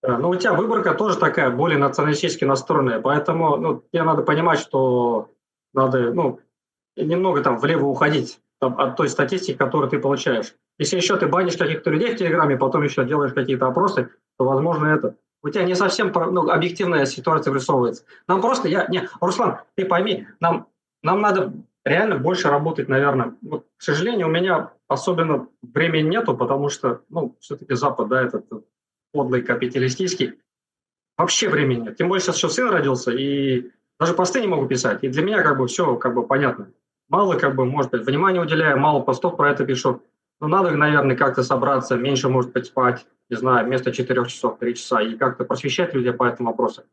Да, ну, у тебя выборка тоже такая, более националистически настроенная, поэтому, ну, тебе надо понимать, что надо, ну, немного там влево уходить там, от той статистики, которую ты получаешь. Если еще ты банишь каких-то людей в Телеграме, потом еще делаешь какие-то опросы, то, возможно, это. У тебя не совсем объективная ситуация вырисовывается. Нам просто, Руслан, ты пойми, нам надо реально больше работать, наверное. Вот, к сожалению, у меня особенно времени нету, потому что, ну, все-таки Запад, да, этот подлый капиталистический, вообще времени нет. Тем более сейчас еще сын родился, и даже посты не могу писать. И для меня как бы все как бы понятно. Мало как бы, может быть, внимания уделяю, мало постов про это пишу. Но надо, наверное, как-то собраться, меньше, может быть, спать, не знаю, вместо 4 часов, 3 часа, и как-то просвещать людей по этому вопросу.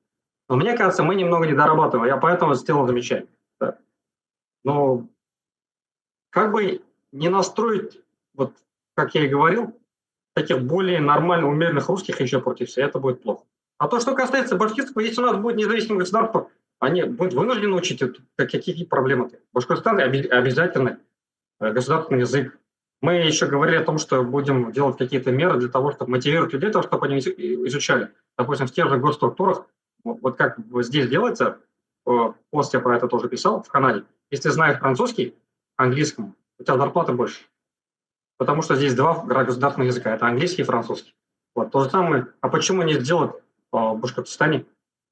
Но мне кажется, мы немного не дорабатываем. Я поэтому сделал замечание. Да. Но как бы не настроить, вот как я и говорил, таких более нормально умеренных русских еще против себя, это будет плохо. А то, что касается башкирского, если у нас будет независимое государство, они будут вынуждены учить это, какие проблемы-то. Башкортостан обязательно государственный язык. Мы еще говорили о том, что будем делать какие-то меры для того, чтобы мотивировать людей, чтобы они изучали. Допустим, в тех же госструктурах, вот как здесь делается, пост я про это тоже писал в канале, если знаешь французский, английскому, у тебя зарплата больше. Потому что здесь два государственных языка, это английский и французский. Вот то же самое. А почему не сделать в Башкортостане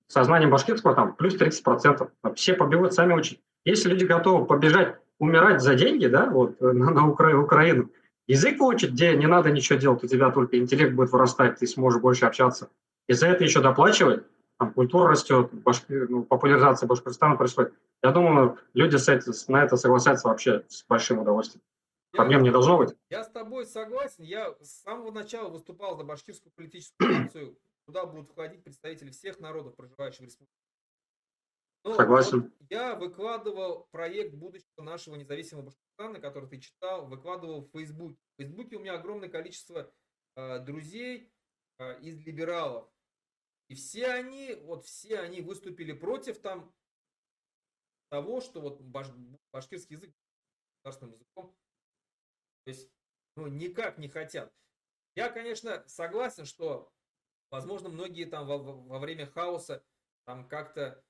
со знанием башкирского там плюс 30%? Все побегут сами учить. Если люди готовы побежать, умирать за деньги, да, вот на Украину, язык выучить, где не надо ничего делать, у тебя только интеллект будет вырастать, ты сможешь больше общаться. И за это еще доплачивать, там культура растет, популяризация Башкортостана происходит. Я думаю, люди на это согласятся вообще с большим удовольствием. Проблем не должно быть. Я с тобой согласен. Я с самого начала выступал за башкирскую политическую нацию, куда будут входить представители всех народов, проживающих в республике. Но Согласен. вот я выкладывал проект будущего нашего независимого Башкортостана, который ты читал, выкладывал в Фейсбуке. В Фейсбуке у меня огромное количество друзей из либералов. И все они выступили против того, что вот башкирский язык государственным языком. То есть, ну, никак не хотят. Я, конечно, согласен, что, возможно, многие там во время хаоса там как-то,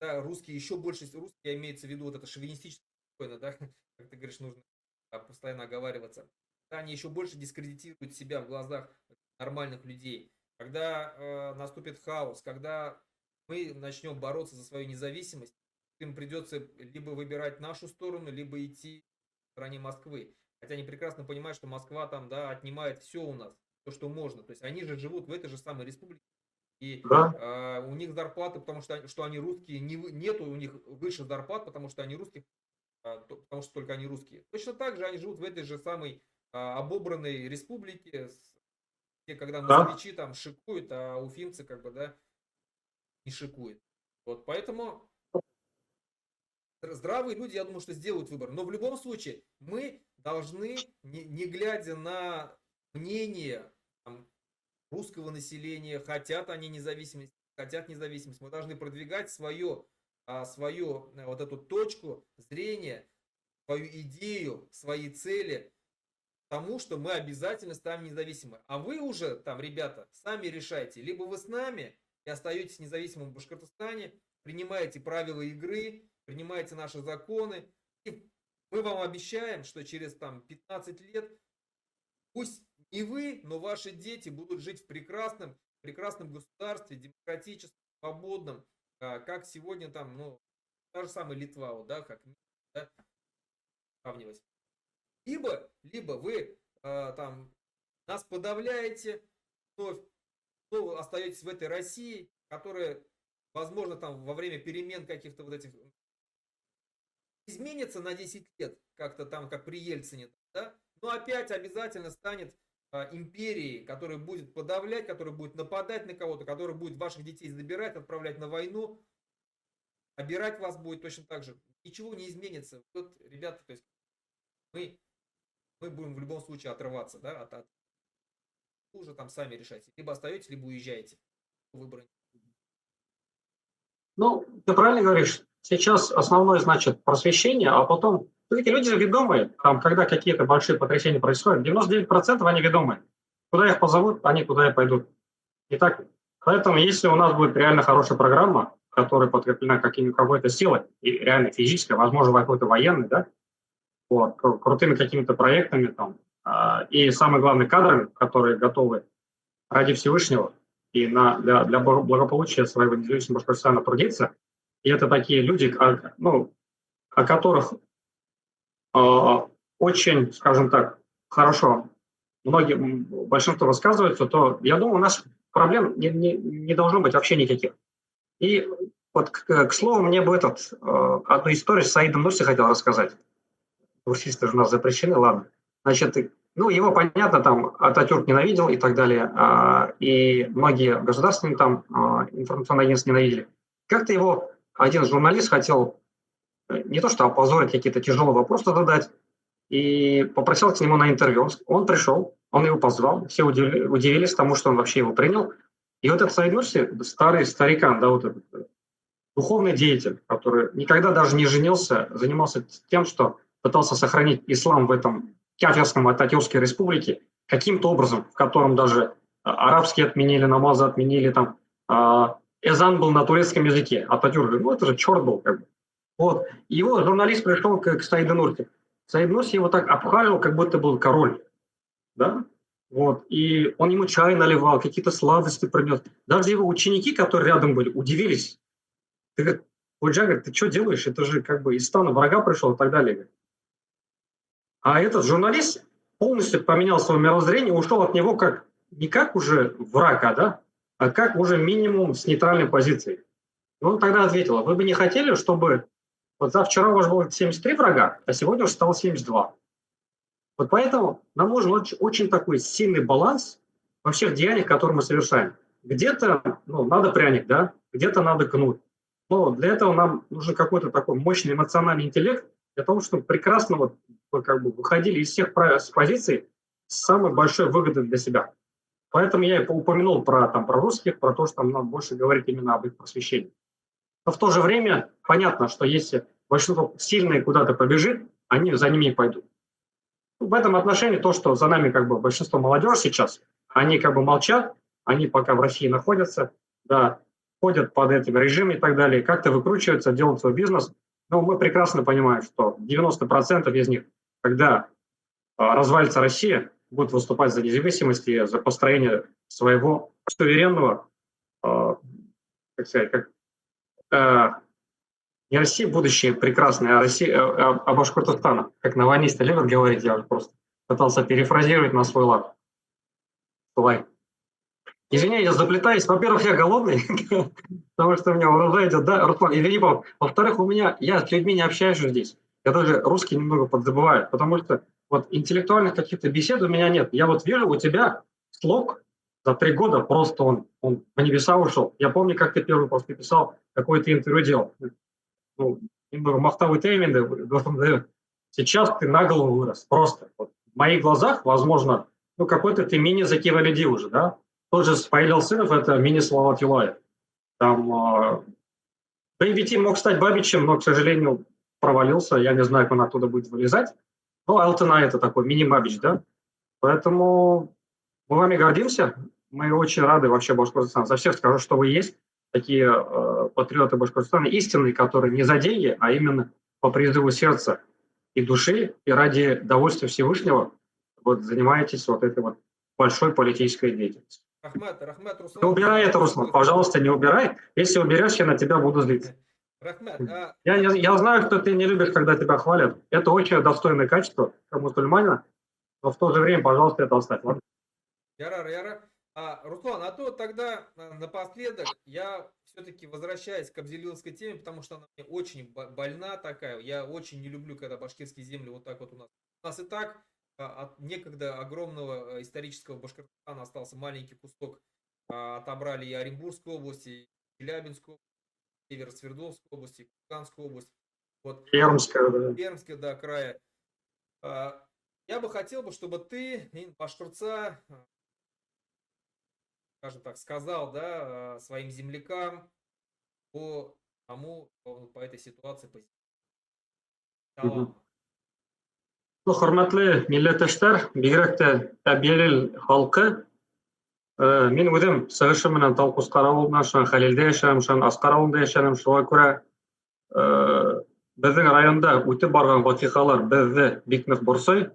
да, русские еще больше, русские, имеется в виду вот это шовинистическое, да, как ты говоришь, нужно постоянно оговариваться. Да, они еще больше дискредитируют себя в глазах нормальных людей. Когда наступит хаос, когда мы начнем бороться за свою независимость, им придется либо выбирать нашу сторону, либо идти в стороне Москвы. Хотя они прекрасно понимают, что Москва там, да, отнимает все у нас, то, что можно. То есть они же живут в этой же самой республике. И Да. у них зарплаты, потому что они русские, нету у них выше зарплат, потому что они русские, потому что только они русские. Точно так же они живут в этой же самой обобранной республике, где когда москвичи там шикуют, а уфимцы как бы, да, не шикуют. Вот, поэтому здравые люди, я думаю, что сделают выбор. Но в любом случае мы должны, не глядя на мнение там, русского населения, хотят они независимость, хотят независимость, мы должны продвигать свою вот эту точку зрения, свою идею, свои цели к тому, что мы обязательно станем независимы. А вы уже там, ребята, сами решайте. Либо вы с нами и остаетесь независимым в Башкортостане, принимаете правила игры, принимаете наши законы и Мы вам обещаем, что через там 15 лет пусть не вы, но ваши дети будут жить в прекрасном государстве, демократическом, свободном, как сегодня там, ну, та же самая Литва, вот, да, как да, сравнивать. Либо вы там нас подавляете, вновь остаетесь в этой России, которая, возможно, там во время перемен каких-то вот этих изменится на 10 лет, как-то там, как при Ельцине, да, но опять обязательно станет империей, которая будет подавлять, которая будет нападать на кого-то, которая будет ваших детей забирать, отправлять на войну, обирать вас будет точно так же. Ничего не изменится. Вот, ребята, то есть мы будем в любом случае отрываться, да, от уже там сами решайте. Либо остаетесь, либо уезжаете. Выбор. Ну, ты правильно говоришь. Сейчас основное, значит, просвещение, а потом... Эти люди же ведомые. Там, когда какие-то большие потрясения происходят, 99% они ведомые. Куда их позовут, они туда и пойдут. Итак, поэтому, если у нас будет реально хорошая программа, которая подкреплена какой-то силой, и реально физической, возможно, какой-то военной, да, вот, крутыми какими-то проектами, там, и самое главное, кадрами, которые готовы ради Всевышнего и для благополучия своего независимого Башкортостана трудиться. И это такие люди, о которых очень, скажем так, хорошо большинство высказываются, то, я думаю, у нас проблем не должно быть вообще никаких. И вот, к слову, мне бы одну историю с Саидом Нурси хотел рассказать. Нурсисты же у нас запрещены, ладно. Значит, его, понятно, там Ататюрк ненавидел и так далее, и многие государственные там информационные агентства ненавидели. Как-то его один журналист хотел не то что опозорить, какие-то тяжелые вопросы задать, и попросил к нему на интервью. Он пришел, он его позвал, все удивились тому, что он вообще его принял. И вот этот Саид Нурси, старый старикан, да, вот этот духовный деятель, который никогда даже не женился, занимался тем, что пытался сохранить ислам в этом кафирском Ататюркской республике каким-то образом, в котором даже арабские отменили, намазы отменили, там эзан был на турецком языке, Ататюрк, это же черт был, как бы. Вот. И его журналист пришел к Саиду Нурси. Саид Нурси его так обхваливал, как будто был король. Да? Вот. И он ему чай наливал, какие-то сладости принес. Даже его ученики, которые рядом были, удивились. Ты говоришь, Худжа, ты что делаешь? Это же как бы из стана врага пришел и так далее. А этот журналист полностью поменял свое мировоззрение, ушел от него не как уже врага, а как уже минимум с нейтральной позицией. И он тогда ответил, вы бы не хотели, чтобы вот завчера у вас было 73 врага, а сегодня уже стало 72. Вот поэтому нам нужен очень такой сильный баланс во всех деяниях, которые мы совершаем. Где-то надо пряник, да, где-то надо кнут. Но для этого нам нужен какой-то такой мощный эмоциональный интеллект, для того, чтобы прекрасно выходили из всех позиций с самой большой выгодой для себя. Поэтому я и упомянул про русских, про то, что нам больше говорить именно об их просвещении. Но в то же время понятно, что если большинство сильное куда-то побежит, они за ними и пойдут. В этом отношении то, что за нами большинство молодежи сейчас, они молчат, они пока в России находятся, да, ходят под этим режимом и так далее, как-то выкручиваются, делают свой бизнес. Но мы прекрасно понимаем, что 90% из них, когда развалится Россия, будут выступать за независимость и за построение своего суверенного, не России будущее прекрасное, а Россия, а Башкортостана. Как наванисты любят говорить, я просто пытался перефразировать на свой лад. Извини, я заплетаюсь. Во-первых, я голодный, потому что у меня урожай идет, да, Руслан, извини, во-вторых, я с людьми не общаюсь здесь. Я даже русский немного подзабываю, потому что вот интеллектуальных каких-то бесед у меня нет. Я вот вижу, у тебя слог за 3 года просто он по небеса ушел. Я помню, как ты первый пост писал, какое-то интервью делал. Немного махтовый термин, сейчас ты на голову вырос. Просто вот в моих глазах, возможно, какой-то ты мини-Закир Алиди уже, да? Тот же Спаиль Алсынов, это мини-Салават Юлаев. Там BBT мог стать Бабичем, но, к сожалению, провалился. Я не знаю, как он оттуда будет вылезать. Алтына это такой мини-Бабич, да? Поэтому мы вами гордимся. Мы очень рады вообще Башкортостану. За всех скажу, что вы есть. Такие патриоты Башкортостана истинные, которые не за деньги, а именно по призыву сердца и души, и ради довольствия Всевышнего вот занимаетесь вот этой вот большой политической деятельностью. Рахмет, Не Руслан. убирай это, Руслан, пожалуйста, не убирай. Если уберешь, я на тебя буду злиться. Рахмет, Я знаю, что ты не любишь, когда тебя хвалят. Это очень достойное качество как мусульманина, но в то же время, пожалуйста, это оставь. Ладно? Яра. Руслан, а то тогда напоследок я все-таки возвращаюсь к абзелиловской теме, потому что она мне очень больна такая. Я очень не люблю, когда башкирские земли вот так вот у нас. У нас и так от некогда огромного исторического Башкортостана остался маленький кусок. Отобрали и Оренбургскую область, и Челябинскую, и Северо-Свердловскую область, и Курганскую область. Вот. Пермская, да. Пермские, да, края. Я бы хотел, чтобы ты, башкирца, скажем так, сказал, да, своим землякам по этой ситуации. Мгм. Ну, хөрмәтле милләттәшләр, бигрәк тә Әбиәлил халкы, мин үзем сыгышым менән Талкускар авылында, шуның Хәлилдә яшәдем, шуның Аскар авылында яшәдем, шуңа күрә безнең районда үтеп барган вакыйгалар безне бик нык борсый.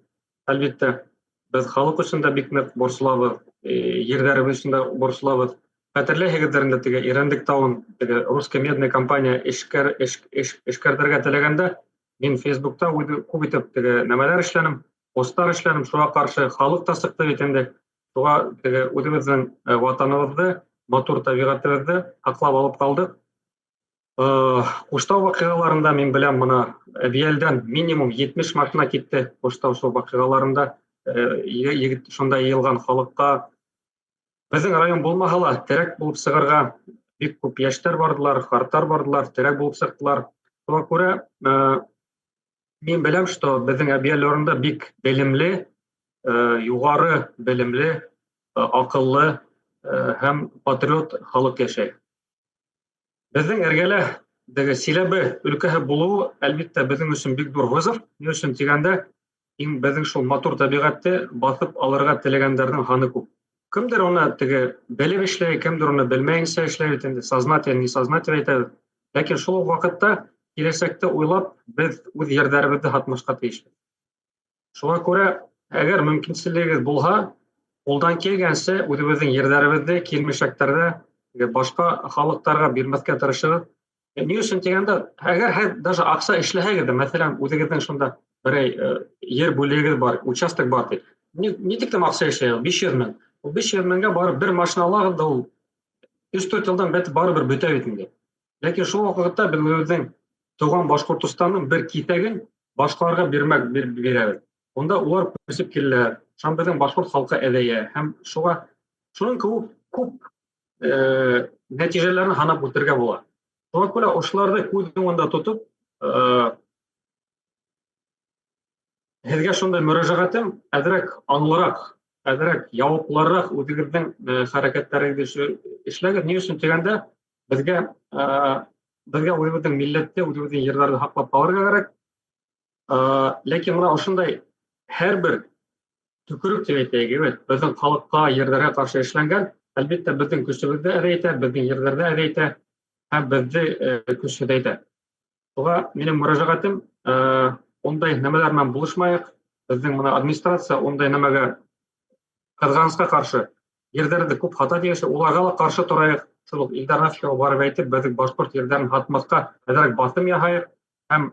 Әлбәттә, без халык өчен дә бик нык борчылабыз, ерләребез өчен дә борчылабыз. Хәтерләйһегездер инде теге Ирәндек тауын, теге русская медная компания эшкәртергә теләгәндә, мин Фейсбукта күп итеп теге нәмәләр эшләнем, посттар эшләнем, шуңа каршы халык та сыкты бит инде. Шуңа теге үзебезнең ватаныбызны, матур табигатыбызны аклап алып калдык. Куштау вакыйгаларында мин беләм, моны Әбиәлдән минимум 70 машина китте. Куштау шул вакыйгаларында егет шунда йыелган халыкка. Безнең район булмаса ла, терәк булып сыгырга бик күп яшьтәр бардылар, карттар бардылар, терәк булып сыктылар. Шуңа күрә мин беләм, что безнең Әбиәл районында бик белемле, югары белемле, акыллы һәм патриот халык яшәй. Безнең эргәлә теге Силәбе өлкәһе булуы, әлбәттә, безнең өчен бик зур вызов. Ни өчен дигәндә, безнең шул матур табигатьте басып алырга теләгәннәрнең саны күп. Кемдер уны теге белеп эшләй, кемдер уны белмәенчә эшләй бит инде, сознательно, несознательно әйтәбез. Ләкин шул ук вакытта киләчәктә уйлап, без үз ярдәребезне һатмашка тиешбез. Шуңа күрә, әгәр мөмкинчелегегез булса, кулдан килгәнчә үзебезнең ярдәребезне килмешәктәрдә башка халыктарга бирмәскә тырышыгыз. Ни өчен дигәндә, әгәр даже акча эшләһәгез, мәсәлән, үзегезнең шунда берәй йер бүлегегез бар, участок бар ди. Ни тиклем акча эшләй, 500 мең. Ул 500 меңгә барып бер машина алагыз да, ул 3-4 елдан бәт барыбер бетә бит инде. Ләкин шул вакытта без үзебезнең туган Башкортстанның бер китәген башкаларга бирәбез. Онда улар күсеп киләләр. Шуң безнең башкорт халкы әдәя һәм шуның күп нәтиҗәләрне һанап үтәргә була. Шуңа күрә ошыларны күз уңында тотып, һезгә шундай мөрәҗәгатем, әзрәк аңлырак, әзрәк яуаплырак үзегезнең хәрәкәтләрегезне эшләгез. Ни өчен дигәндә, безгә үзебезнең милләтте, үзебезнең йерләрне һаклап калырга кирәк. Ләкин менә ошындай һәрбер төкерек дип әйтәйек, безнең халыкка, йерләргә каршы эшләнгән, әлбәттә, безнең көчебезне әҙәйтә, безнең йерләрне әҙәйтә һәм безне көчсөҙәйтә. Шуңа минең мөрәҗәгатем, ондай нәмәләр менән булышмайык. Безнең менә администрация ондай нәмәгә кызганычка каршы йерләрне күп хата дигәнчә, уларга ла каршы торайык. Шул Илдар Нафиковка барып әйтеп, безнең башкорт йерләрен һатмаска әзрәк басым яһайык һәм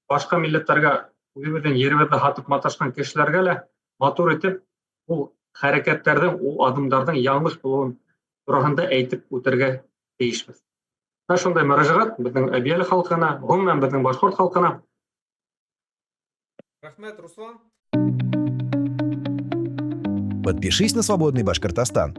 башка милләттәргә үзебезнең йеребезне һатып маташкан кешеләргә лә матур итеп ул хәрәкәтләрдән, ул адымдардан яңгыш булуын турында әйтеп үтәргә тиешбез. Шундай мөрәҗәгать безнең Әбиәл халкына, гомумән безнең башкорт халкына. Рахмет, Руслан. Подпишись на «Свободный Башкортостан».